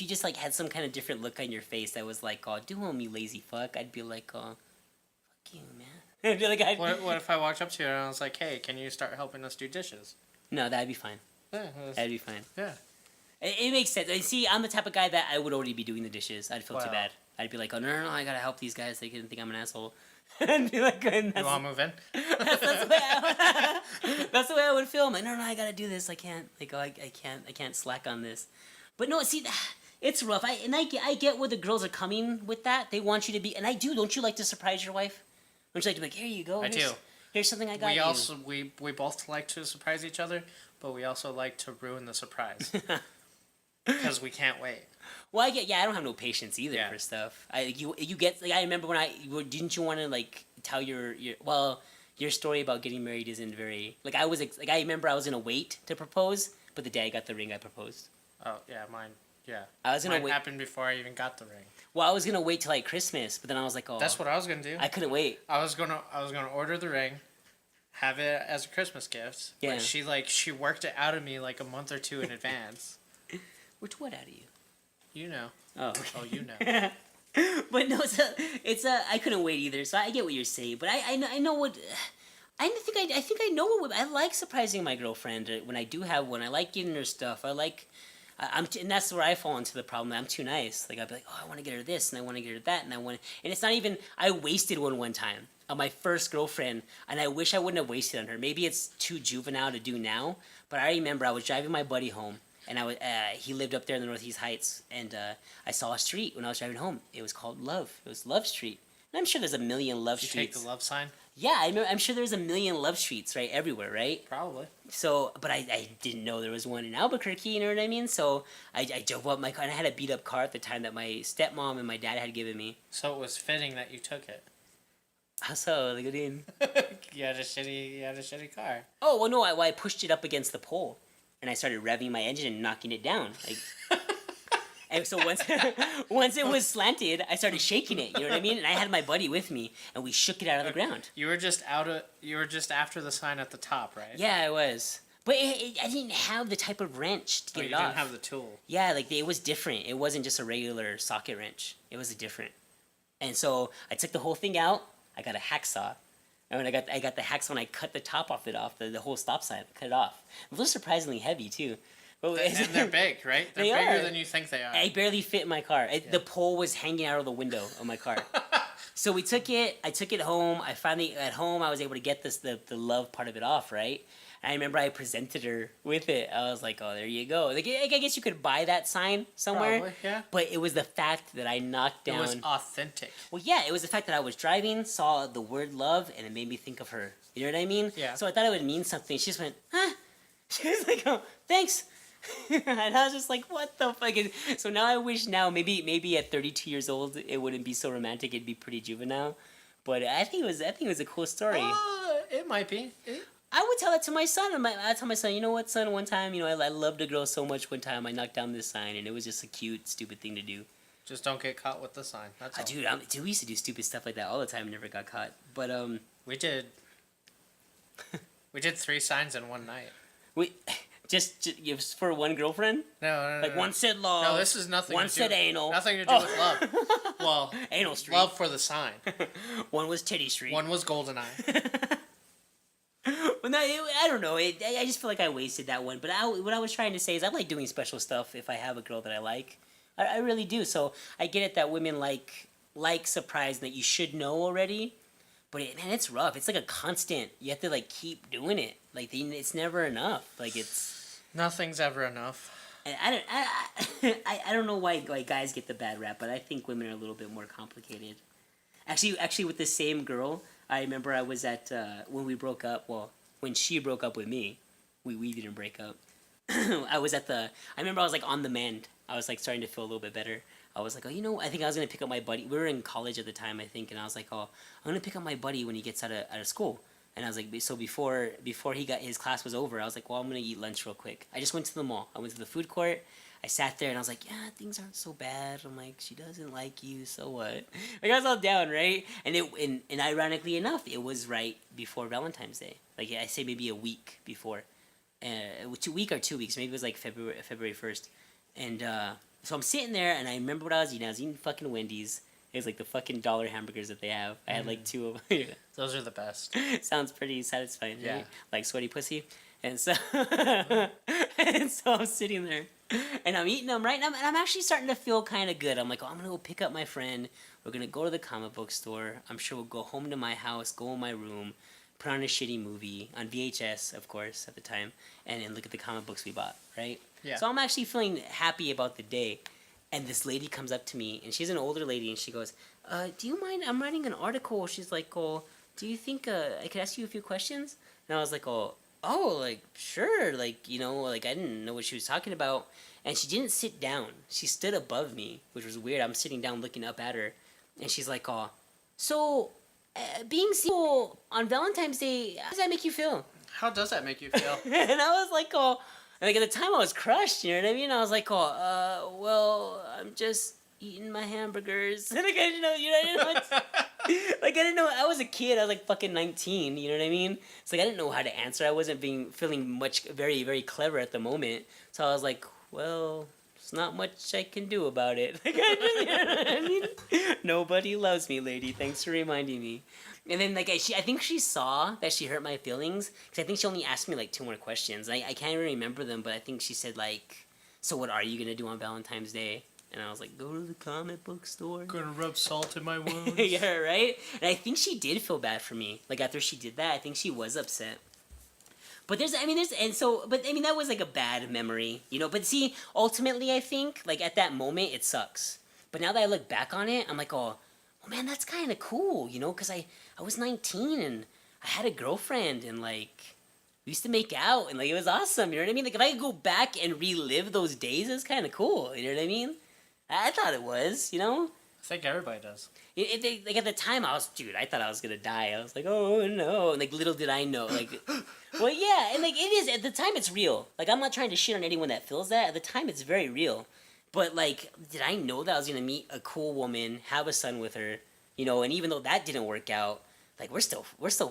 just like had some kind of different look on your face that was like, oh do them you lazy fuck, I'd be like, oh fuck you man. I'd be like,
What if I walked up to you and I was like, hey, can you start helping us do dishes?
No, that'd be fine.
Yeah,
That'd be fine.
Yeah.
It makes sense. And see, I'm the type of guy that I would already be doing the dishes. I'd feel too
Wow.
bad. I'd be like, oh, no, I gotta help these guys. They can think I'm an asshole. I'd be like,
You want to move in?
that's the way I would feel. I'm like, no, I gotta do this. I can't. Like, oh, I can't slack on this. But no, see, it's rough. I get where the girls are coming with that. They want you to be, and I do. Don't you like to surprise your wife? Don't you like to be like, here you go.
I do.
Here's something I got
We
you.
also we both like to surprise each other, but we also like to ruin the surprise because we can't wait.
Well, I don't have no patience either
Yeah.
for stuff. You get like I remember when didn't you want to like tell your story about getting married isn't very like I remember I was gonna wait to propose, but the day I got the ring I proposed.
Oh yeah, mine. Yeah,
I was gonna
mine
wait.
happened before I even got the ring.
Well, I was gonna wait till like Christmas, but then I was like, oh,
That's what I was gonna do.
I couldn't wait.
I was gonna order the ring, have it as a Christmas gift.
Yeah.
But she worked it out of me like a month or two in advance.
Which what out of you?
You know.
Oh, okay.
Oh, you know.
But no, I couldn't wait either. So I get what you're saying, but I know what. I think I know what I like surprising my girlfriend when I do have one. I like giving her stuff. And that's where I fall into the problem. I'm too nice. Like I'd be like, oh, I want to get her this, and I want to get her that, and it's not even. I wasted one time on my first girlfriend, and I wish I wouldn't have wasted on her. Maybe it's too juvenile to do now, but I remember I was driving my buddy home, and he lived up there in the Northeast Heights, and I saw a street when I was driving home. It was called Love. It was Love Street. And I'm sure there's a million Love
Did you
Streets.
take the love sign?
Yeah, I'm sure there's a million Love Streets, right, everywhere, right?
Probably.
So, but I didn't know there was one in Albuquerque, you know what I mean? So I drove up my car, and I had a beat-up car at the time that my stepmom and my dad had given me.
So it was fitting that you took it.
How so? Like, what do you mean?
You had a shitty car.
Oh, well, no, I pushed it up against the pole, and I started revving my engine and knocking it down. Like, and so once it was slanted, I started shaking it, you know what I mean? And I had my buddy with me, and we shook it out of the ground.
You were just after the sign at the top, right?
Yeah, I was. But I didn't have the type of wrench to get it off.
You didn't have the tool.
Yeah, like it was different. It wasn't just a regular socket wrench. It was different. And so I took the whole thing out. I got a hacksaw. And when I got the hacksaw and I cut the top off the whole stop sign. I cut it off. It was surprisingly heavy too.
And they're big, right? They're bigger than you think they are.
I barely fit in my car. The pole was hanging out of the window of my car. So we took it. I took it home. I finally at home I was able to get the love part of it off, right? And I remember I presented her with it. I was like, "Oh, there you go." Like I guess you could buy that sign somewhere.
Probably, yeah.
But it was the fact that I knocked down.
It was authentic.
Well, yeah, it was the fact that I was driving, saw the word love, and it made me think of her. You know what I mean?
Yeah.
So I thought it would mean something. She just went, huh? She was like, "Oh, thanks." And I was just like, what the fuck? So now I wish maybe at 32 years old it wouldn't be so romantic. It'd be pretty juvenile. But I think it was a cool story.
It might be.
I would tell that to my son. I'd tell my son, you know what, son? One time, I loved a girl so much. One time, I knocked down this sign, and it was just a cute, stupid thing to do.
Just don't get caught with the sign. That's all.
Dude, we used to do stupid stuff like that all the time. Never got caught. But
we did. We did 3 signs in one night.
we just for one girlfriend.
No.
Like one said love.
No, this is nothing.
One said anal.
Nothing to do with love. Well,
Anal Street.
love for the sign.
One was Titty Street.
One was Goldeneye.
Well, no, I don't know. I just feel like I wasted that one. But what I was trying to say is I like doing special stuff if I have a girl that I like. I really do. So I get it that women like surprise that you should know already. But man, it's rough. It's like a constant. You have to like keep doing it. Like it's never enough. Like it's
Nothing's ever enough.
And I don't know why guys get the bad rap, but I think women are a little bit more complicated. Actually, with the same girl, I remember I was at when we broke up. Well, when she broke up with me, we didn't break up. I remember I was like on the mend. I was like starting to feel a little bit better. I was like, I think I was gonna pick up my buddy. We were in college at the time, I think, and I was like, I'm gonna pick up my buddy when he gets out of school. And I was like, so before his class was over, I was like, well, I'm gonna eat lunch real quick. I just went to the mall. I went to the food court. I sat there and I was like, yeah, things aren't so bad. I'm like, she doesn't like you, so what? Like I was all down, right? And ironically enough, it was right before Valentine's Day. Like I say, maybe a week before, 2 weeks. Maybe it was like February 1st. And so I'm sitting there and I remember what I was eating. I was eating fucking Wendy's. It was like the fucking $1 hamburgers that they have. I had like 2 of them.
Those are the best.
Sounds pretty satisfying, right?
Yeah.
Like sweaty pussy. And so, and so I'm sitting there, and I'm eating them, right? And I'm actually starting to feel kind of good. I'm like, I'm going to go pick up my friend. We're going to go to the comic book store. I'm sure we'll go home to my house, go in my room, put on a shitty movie, on VHS, of course, at the time, and look at the comic books we bought, right?
Yeah.
So I'm actually feeling happy about the day. And this lady comes up to me, and she's an older lady, and she goes, do you mind? I'm writing an article. She's like, do you think I could ask you a few questions? And I was like, like, sure. Like, like I didn't know what she was talking about. And she didn't sit down. She stood above me, which was weird. I'm sitting down looking up at her. And she's like, so being single on Valentine's Day, how does that make you feel?
How does that make you feel?
And I was like, and like at the time I was crushed, you know what I mean? I was like, well, I'm just eating my hamburgers. And like, I didn't know, I didn't know like, I didn't know, I was a kid, I was like fucking 19, you know what I mean? It's like, I didn't know how to answer, I wasn't feeling very, very clever at the moment. So I was like, well, there's not much I can do about it. Like, you know what I mean? Nobody loves me, lady, thanks for reminding me. And then, like, I think she saw that she hurt my feelings, because I think she only asked me, like, 2 more questions. I can't even remember them, but I think she said, like, so what are you going to do on Valentine's Day? And I was like, go to the comic book store.
Gonna rub salt in my wounds.
Yeah, right? And I think she did feel bad for me. Like, after she did that, I think she was upset. But that was, like, a bad memory, But see, ultimately, I think, like, at that moment, it sucks. But now that I look back on it, I'm like, oh man, that's kind of cool, because I was 19 and I had a girlfriend and like we used to make out and like it was awesome, you know what I mean? Like if I could go back and relive those days, it's kind of cool, you know what I mean? I thought it was,
I think everybody does.
Like at the time I thought I was gonna die. I was like, oh no, and like little did I know, like, well yeah, and like it is at the time it's real. Like I'm not trying to shit on anyone that feels that. At the time it's very real. But, like, did I know that I was going to meet a cool woman, have a son with her, and even though that didn't work out, like, we're still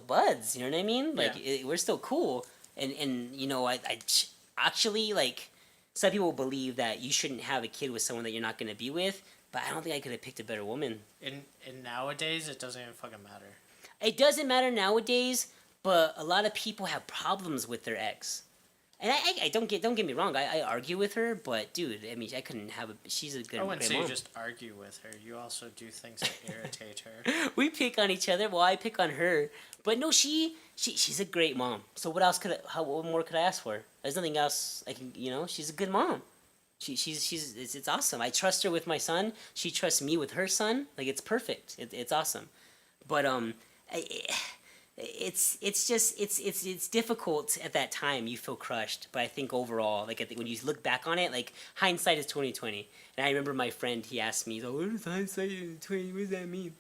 buds, you know what I mean? Like,
yeah.
we're still cool. And I actually, like, some people believe that you shouldn't have a kid with someone that you're not going to be with, but I don't think I could have picked a better woman.
In nowadays, it doesn't even fucking matter.
It doesn't matter nowadays, but a lot of people have problems with their ex. And I don't get me wrong. I argue with her, but dude, I mean, I couldn't have she's a good.
I wouldn't say
mom.
you just argue with her. You also do things that irritate her.
We pick on each other. Well, I pick on her, but no, she's a great mom. So what more could I ask for? There's nothing else I can. She's a good mom. It's awesome. I trust her with my son. She trusts me with her son. Like it's perfect. It's awesome. But it's difficult at that time. You feel crushed, but I think overall, like I think when you look back on it, like hindsight is 2020. And I remember my friend, he asked me, "Oh, what is hindsight is 20? What does that mean?"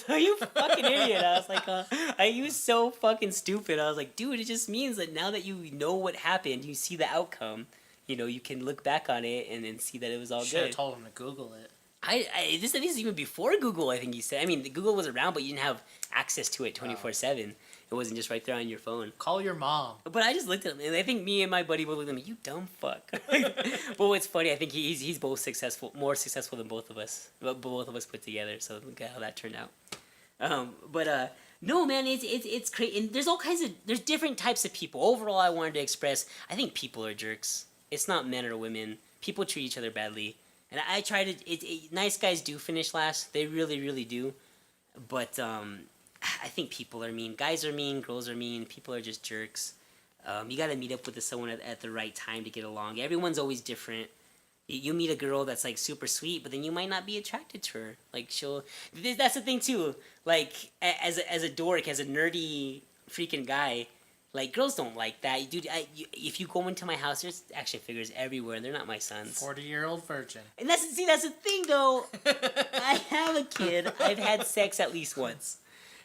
You fucking idiot! I was like, you so fucking stupid. I was like, dude, it just means that now that you know what happened, you see the outcome. You know, you can look back on it and then see that it was all
Should have
good.
told him to Google it.
This is even before Google. I think you said. I mean, Google was around, but you didn't have access to it 24/7. It wasn't just right there on your phone.
Call your mom.
But I just looked at him, and I think me and my buddy both looked at him. You dumb fuck. But what's funny, I think he's both successful, more successful than both of us. Both of us put together. So look at how that turned out. No, man, it's crazy. And there's all kinds of there's different types of people. Overall, I wanted to express. I think people are jerks. It's not men or women. People treat each other badly. And I try to. Nice guys do finish last. They really, really do. But I think people are mean. Guys are mean. Girls are mean. People are just jerks. You got to meet up with someone at the right time to get along. Everyone's always different. You meet a girl that's like super sweet, but then you might not be attracted to her. Like that's the thing too. Like as a dork, as a nerdy freaking guy. Like, girls don't like that. Dude, if you go into my house, there's action figures everywhere, and they're not my sons.
40-year-old virgin.
And that's the thing, though. I have a kid. I've had sex at least once.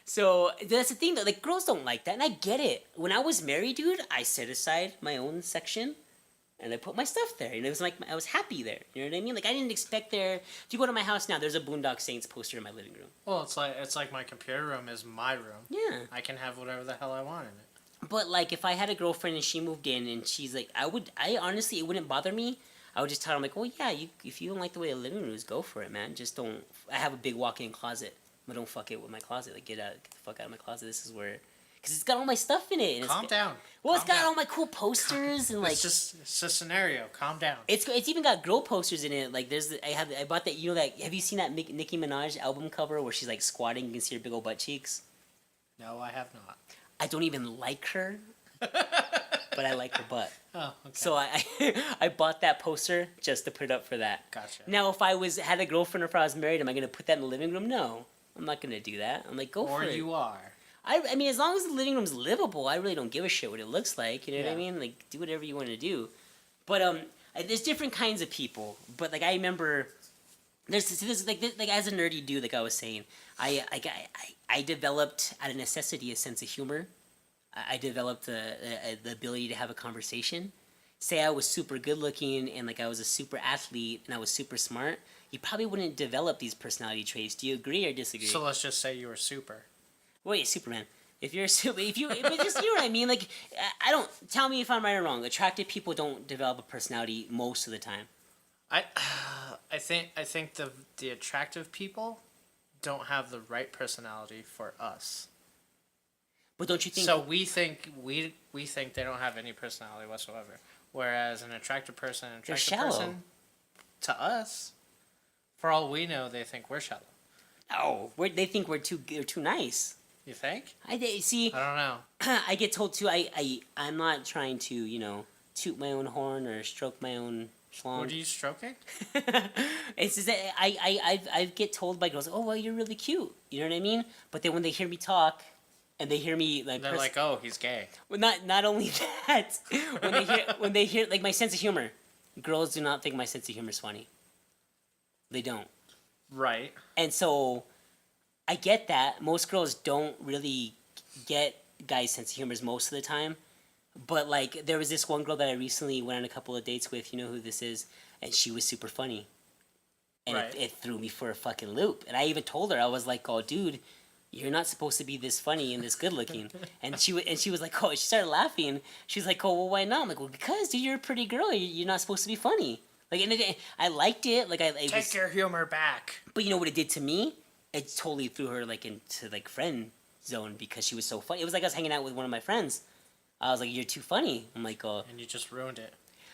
So, that's the thing, though. Like, girls don't like that, and I get it. When I was married, dude, I set aside my own section, and I put my stuff there. And it was like, I was happy there. You know what I mean? Like, I didn't expect there... If you go to my house now, there's a Boondock Saints poster in my living room.
Well, it's like my computer room is my room.
Yeah.
I can have whatever the hell I want in it.
But, like, if I had a girlfriend and she moved in and she's like, I honestly, it wouldn't bother me. I would just tell her, I'm like, well, yeah, if you don't like the way the living room is, go for it, man. Just don't, I have a big walk-in closet, but don't fuck it with my closet. Like, get the fuck out of my closet. This is where, because it's got all my stuff in it. And
Calm down.
Well, it's got all my cool posters and, like.
It's a scenario. Calm down.
It's even got girl posters in it. Like, I bought that, have you seen that Nicki Minaj album cover where she's, like, squatting, you can see her big old butt cheeks?
No, I have not.
I don't even like her. But I like her butt.
Oh, okay.
So I bought that poster just to put it up for that.
Gotcha.
Now, if I had a girlfriend or if I was married, am I going to put that in the living room? No. I'm not going to do that. I'm like, go for it.
Or you are.
I mean, as long as the living room's livable, I really don't give a shit what it looks like. You know what I
Yeah.
mean? Like, do whatever you want to do. But there's different kinds of people. But, like, I remember... There's like as a nerdy dude, like I was saying, I developed out of necessity a sense of humor. I developed the ability to have a conversation. Say I was super good looking and like I was a super athlete and I was super smart, you probably wouldn't develop these personality traits. Do you agree or disagree?
So let's just say you were super.
Wait, Superman. If you're super, but just you know what I mean. Like I don't tell me if I'm right or wrong. Attractive people don't develop a personality most of the time.
I think the attractive people don't have the right personality for us.
But don't you think?
So we think they don't have any personality whatsoever. Whereas an attractive person, to us, for all we know, they think we're shallow.
Oh, they think we're too nice.
You think?
See. I
don't know.
I get told too. I'm not trying to toot my own horn or stroke my own schlong.
What are you stroking?
It's just that I get told by girls, oh well, you're really cute. You know what I mean? But then when they hear me talk. And they hear me like
they're like, oh, he's gay.
Well, not only that, when they hear like my sense of humor, girls do not think my sense of humor is funny. They don't.
Right.
And so, I get that most girls don't really get guys' sense of humor most of the time, but like there was this one girl that I recently went on a couple of dates with. You know who this is, and she was super funny, and
right.
it threw me for a fucking loop. And I even told her I was like, oh, dude. You're not supposed to be this funny and this good looking. And she was like, oh, she started laughing. She's like, oh, well, why not? I'm like, well, because, dude, you're a pretty girl. You're not supposed to be funny. Like, and I liked it. Like,
take your humor back.
But you know what it did to me? It totally threw her, like, into, like, friend zone because she was so funny. It was like I was hanging out with one of my friends. I was like, you're too funny. I'm like, oh.
And you just ruined it.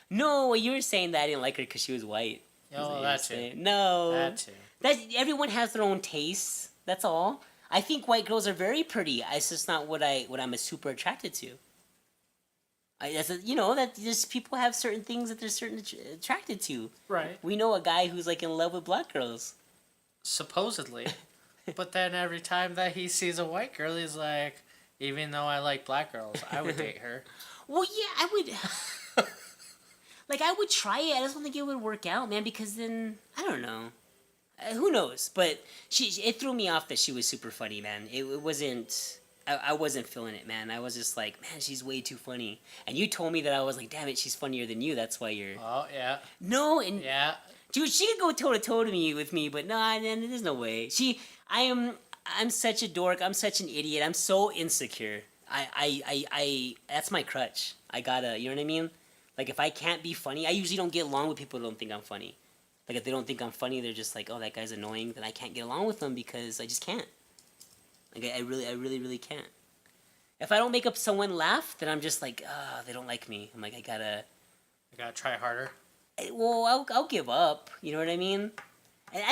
No, you were saying that I didn't like her because she was white.
Oh, that too.
No.
That too.
Everyone has their own tastes. That's all. I think white girls are very pretty. It's just not what I'm super attracted to. That just people have certain things that they're attracted to.
Right.
We know a guy who's like in love with black girls.
Supposedly, but then every time that he sees a white girl, he's like, Even though I like black girls, I would date her.
Well, yeah, I would. Like, I would try it. I just don't think it would work out, man, because then, I don't know. Who knows? But it threw me off that she was super funny, man. It wasn't... I wasn't feeling it, man. I was just like, man, she's way too funny. And you told me that I was like, damn it, she's funnier than you. That's why you're...
Oh, yeah.
No, and...
Yeah.
Dude, she could go toe-to-toe to me with me, but nah, man, there's no way. I'm such a dork. I'm such an idiot. I'm so insecure. That's my crutch. I gotta, you know what I mean? Like, if I can't be funny, I usually don't get along with people who don't think I'm funny. Like, if they don't think I'm funny, they're just like, oh, that guy's annoying. Then I can't get along with them because I just can't. Like, I really can't. If I don't make up someone laugh, then I'm just like, they don't like me. I'm like, I gotta
try harder.
Well, I'll give up. You know what I mean? And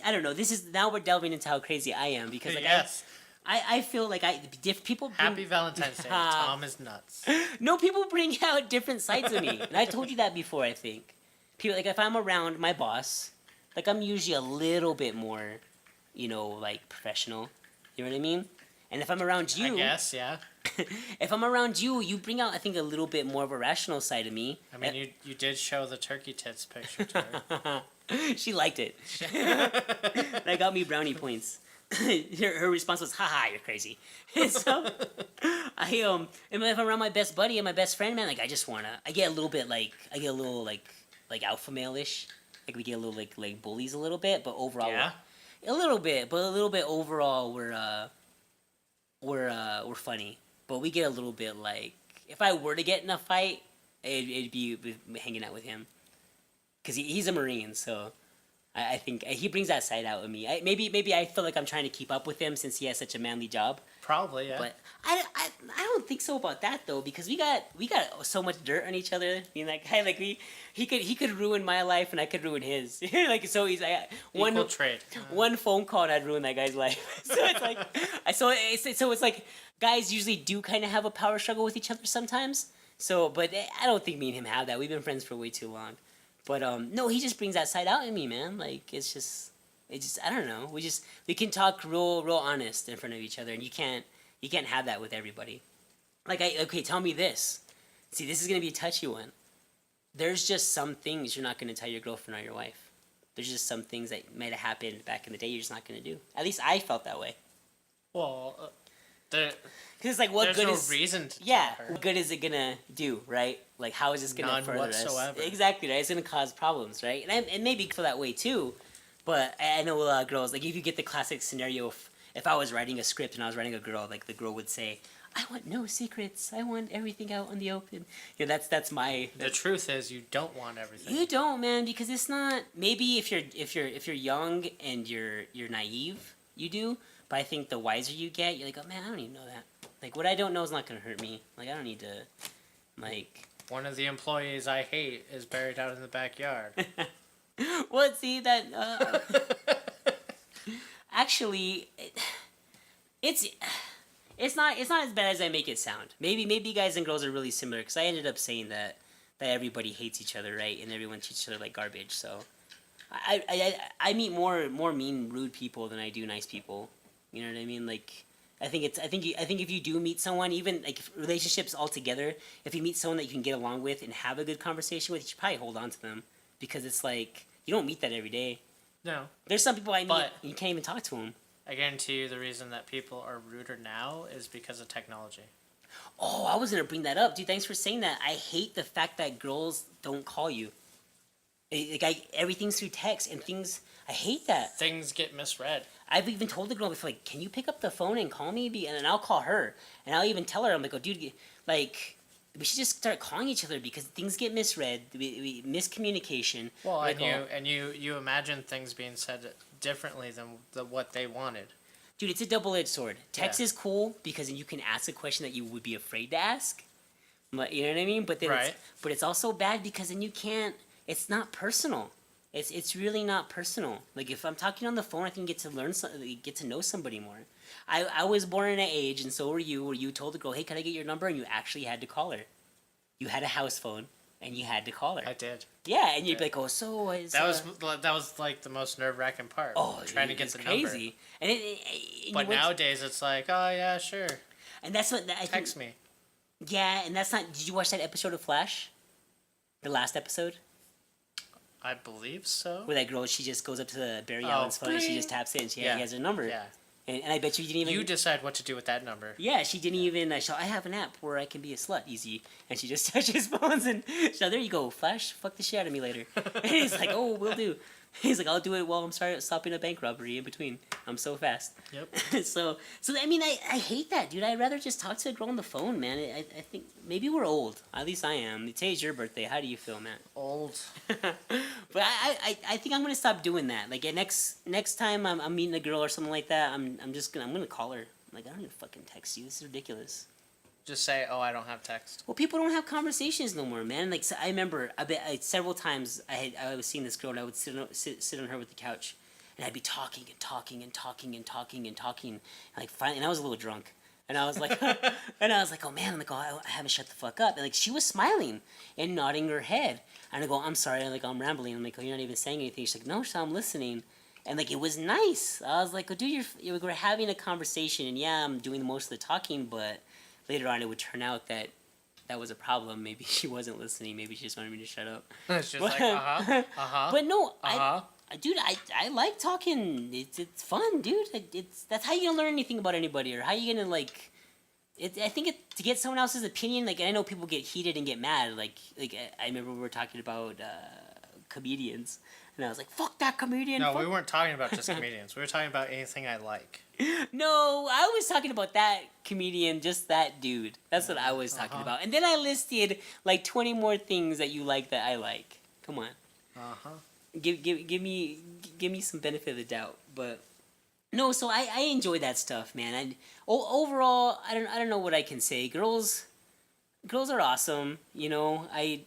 I don't know. This is now we're delving into how crazy I am because like
Yes.
I feel like if people bring,
Happy Valentine's Day. Tom is nuts.
no, people bring out different sides of me, and I told you that before. I think people like if I'm around my boss, like I'm usually a little bit more, like professional. You know what I mean? And if I'm around you,
I guess, yeah.
if I'm around you, you bring out I think a little bit more of a rational side of me.
I mean, you did show the turkey tits picture to her.
She liked it. That got me brownie points. her response was, "Haha, you're crazy." And so and if I'm around my best buddy and my best friend, man, like I get a little like alpha male-ish. Like we get a little like bullies a little bit, but overall,
Yeah.
a little bit overall we're funny. But we get a little bit like if I were to get in a fight, it'd be with hanging out with him. Because he's a Marine, so I think he brings that side out of me. Maybe I feel like I'm trying to keep up with him since he has such a manly job.
Probably, yeah.
But I don't think so about that though, because we got so much dirt on each other. I mean, like he could ruin my life and I could ruin his. Like so he's like
Equal trade.
one phone call and I'd ruin that guy's life. So it's like so it's like guys usually do kind of have a power struggle with each other sometimes. So, but I don't think me and him have that. We've been friends for way too long. But no, he just brings that side out in me, man. Like it's just I don't know. We can talk real honest in front of each other, and you can't have that with everybody. Like okay, tell me this. See, this is gonna be a touchy one. There's just some things you're not gonna tell your girlfriend or your wife. There's just some things that might have happened back in the day you're just not gonna do. At least I felt that way.
Well,
because it's like what
there's
good
no
is
reason to
yeah
tell her.
what good is it gonna do, right? Like how is this gonna
None
further
whatsoever.
us? Exactly, right? It's gonna cause problems, right? And maybe feel that way too. But I know a lot of girls, like if you get the classic scenario, if I was writing a script and I was writing a girl, like the girl would say, "I want no secrets. I want everything out in the open." That's my.
The truth is, you don't want everything.
You don't, man, because it's not. Maybe if you're young and you're naive, you do. But I think the wiser you get, you're like, oh man, I don't even know that. Like what I don't know is not gonna hurt me. Like I don't need to, like.
One of the employees I hate is buried out in the backyard.
What? See that? Actually, it's not as bad as I make it sound. Maybe guys and girls are really similar because I ended up saying that everybody hates each other, right? And everyone treats each other like garbage. So I meet more mean, rude people than I do nice people. You know what I mean? Like I think if you do meet someone, even like relationships altogether, if you meet someone that you can get along with and have a good conversation with, you should probably hold on to them because it's like you don't meet that every day.
No.
There's some people I meet
But-
and you can't even talk to them.
I guarantee you the reason that people are ruder now is because of technology.
Oh, I was gonna bring that up, dude. Thanks for saying that. I hate the fact that girls don't call you. Everything's through text and things. I hate that.
Things get misread.
I've even told the girl before, like, can you pick up the phone and call me? And then I'll call her, and I'll even tell her, I'm like, oh, dude, like, we should just start calling each other because things get misread, we miscommunication.
Well,
like,
and you imagine things being said differently than what they wanted.
Dude, it's a double-edged sword. Text
Yeah.
is cool because then you can ask a question that you would be afraid to ask. But, you know what I mean? But then
Right.
It's also bad because then you can't. It's not personal. It's really not personal. Like if I'm talking on the phone, I can get to know somebody more. I was born in an age, and so were you, where you told the girl, "Hey, can I get your number?" and you actually had to call her. You had a house phone, and you had to call her.
I did.
Yeah, and you'd be like, "Oh, so is,
That was like the most nerve-wracking part.
oh,
trying to get
it's
the
crazy."
number.
And
But nowadays it's like, oh yeah, sure.
And that's what I think.
Text me.
Yeah, and that's not. Did you watch that episode of Flash? The last episode
I believe so.
where that girl, she just goes up to Barry Allen's phone and she just taps in. He has her number.
Yeah.
And I bet you didn't even.
You decide what to do with that number.
Yeah, she didn't even. I have an app where I can be a slut easy, and she just touches phones and so there you go, Flash. Fuck the shit out of me later. And he's like, oh, will do. He's like, I'll do it while I'm stopping a bank robbery in between. I'm so fast.
Yep.
so I mean, I hate that, dude. I'd rather just talk to a girl on the phone, man. I think maybe we're old. At least I am. Today's your birthday. How do you feel, man?
Old.
But I think I'm gonna stop doing that. Like next time I'm meeting a girl or something like that, I'm gonna call her. Like, I don't even fucking text you. This is ridiculous.
Just say, oh, I don't have text.
Well, people don't have conversations no more, man. Like, so I remember, several times I was seeing this girl and I would sit on her with the couch, and I'd be talking and talking and talking and talking and talking, and like finally, and I was a little drunk, and I was like, oh man, I'm like, oh, I haven't shut the fuck up, and like she was smiling and nodding her head, and I go, I'm sorry, I'm rambling, I'm like, oh, you're not even saying anything. She's like, no, so I'm listening. And like it was nice. I was like, oh, dude, we're having a conversation, and yeah, I'm doing most of the talking, but later on, it would turn out that was a problem. Maybe she wasn't listening. Maybe she just wanted me to shut up.
It's just like, uh-huh.
But no,
Uh-huh.
I like talking. It's fun, dude. That's how you gonna learn anything about anybody, or how you gonna like. I think to get someone else's opinion. Like, I know people get heated and get mad. Like I remember we were talking about comedians, and I was like, "Fuck that comedian."
No, we weren't talking about just comedians. We were talking about anything I like.
No, I was talking about that comedian, just that dude. That's what I was talking about. And then I listed like 20 more things that you like that I like. Come on.
Uh-huh.
Give me some benefit of the doubt. But no, so I enjoy that stuff, man. And overall, I don't know what I can say. Girls are awesome, you know. I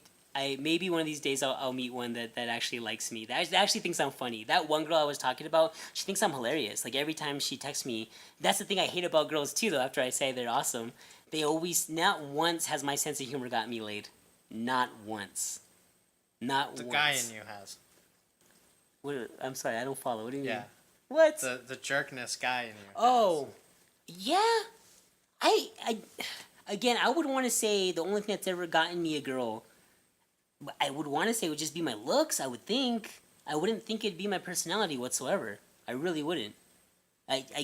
maybe one of these days I'll meet one that actually likes me. That actually thinks I'm funny. That one girl I was talking about, she thinks I'm hilarious. Like, every time she texts me, that's the thing I hate about girls too, though, after I say they're awesome. They always, not once has my sense of humor got me laid. Not once. Not once.
The guy in you has.
What, I'm sorry, I don't follow. What do you mean?
Yeah.
What?
The jerkness guy in you.
Oh. Yeah. Again, I would want to say the only thing that's ever gotten me a girl, I would want to say it would just be my looks, I would think. I wouldn't think it'd be my personality whatsoever. I really wouldn't.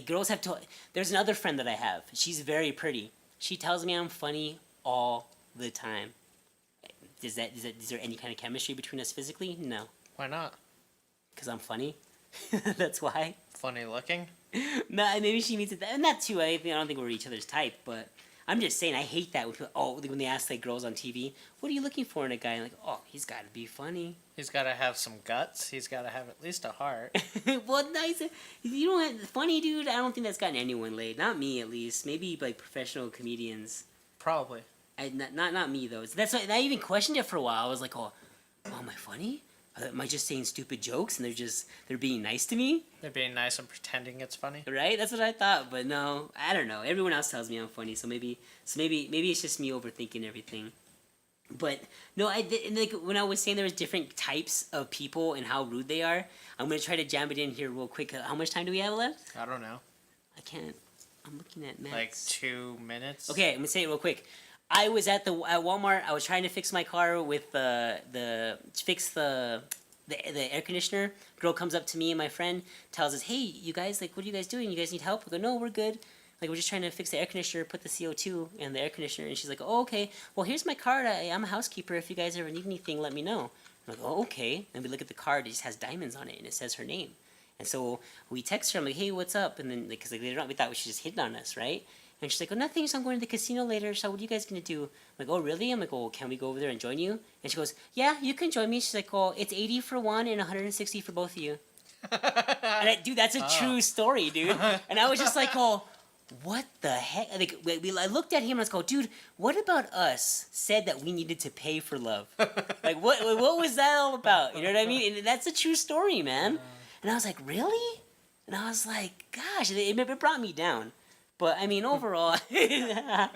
Girls have to... There's another friend that I have. She's very pretty. She tells me I'm funny all the time. Is there any kind of chemistry between us physically? No.
Why not?
Because I'm funny. That's why.
Funny looking?
No, maybe she means it. And that too. I don't think we're each other's type, but... I'm just saying, I hate that when they ask like girls on TV, what are you looking for in a guy? Like, oh, he's got to be funny.
He's got to have some guts. He's got to have at least a heart.
Well, nice. You know what? Funny, dude. I don't think that's gotten anyone laid. Not me, at least. Maybe like professional comedians.
Probably.
Not me though. That's why I even questioned it for a while. I was like, oh, am I funny? Am I just saying stupid jokes and they're being nice to me?
They're being nice and pretending it's funny.
Right? That's what I thought, but no, I don't know. Everyone else tells me I'm funny, so maybe it's just me overthinking everything. But no, like when I was saying there was different types of people and how rude they are, I'm gonna try to jam it in here real quick. How much time do we have left?
I don't know.
I can't. I'm looking at Max.
Like 2 minutes.
Okay, I'm gonna say it real quick. I was at Walmart. I was trying to fix my car with the air conditioner. Girl comes up to me and my friend, tells us, "Hey, you guys, like, what are you guys doing? You guys need help?" I go, "No, we're good. Like, we're just trying to fix the air conditioner, put the CO2 in the air conditioner." And she's like, "Oh, okay. Well, here's my card. I'm a housekeeper. If you guys ever need anything, let me know." I'm like, "Oh, okay." And we look at the card. It just has diamonds on it, and it says her name. And so we text her. I'm like, "Hey, what's up?" And then, because later on we thought she just hit on us, right? And she's like, "Oh, nothing. So I'm going to the casino later. So what are you guys gonna do?" I'm like, "Oh, really?" I'm like, "Oh, can we go over there and join you?" And she goes, "Yeah, you can join me." She's like, "Oh, it's 80 for one and 160 for both of you." And dude, that's a true story, dude. And I was just like, "Oh, what the heck?" Like, I looked at him and I was like, "Dude, what about us said that we needed to pay for love?" Like, what was that all about? You know what I mean? And that's a true story, man. And I was like, "Really?" And I was like, "Gosh," it brought me down. But I mean, overall, I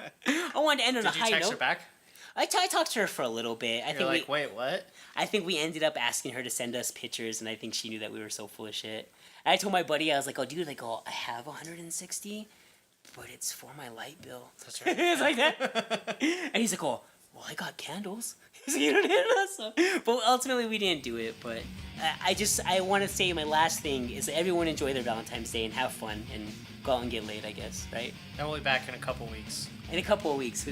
wanted to end on a high note.
Did you text her back?
I talked to her for a little bit.
Wait, what?
I think we ended up asking her to send us pictures, and I think she knew that we were so full of shit. And I told my buddy, I was like, "Oh, dude, like, I have 160, but it's for my light bill.
That's right.
It's like that. And he's like, well, I got candles. You know what I mean? So, but ultimately, we didn't do it. But I want to say my last thing is that everyone enjoy their Valentine's Day and have fun and go out and get laid, I guess, right?
And we'll be back in a couple weeks.
In a couple of weeks.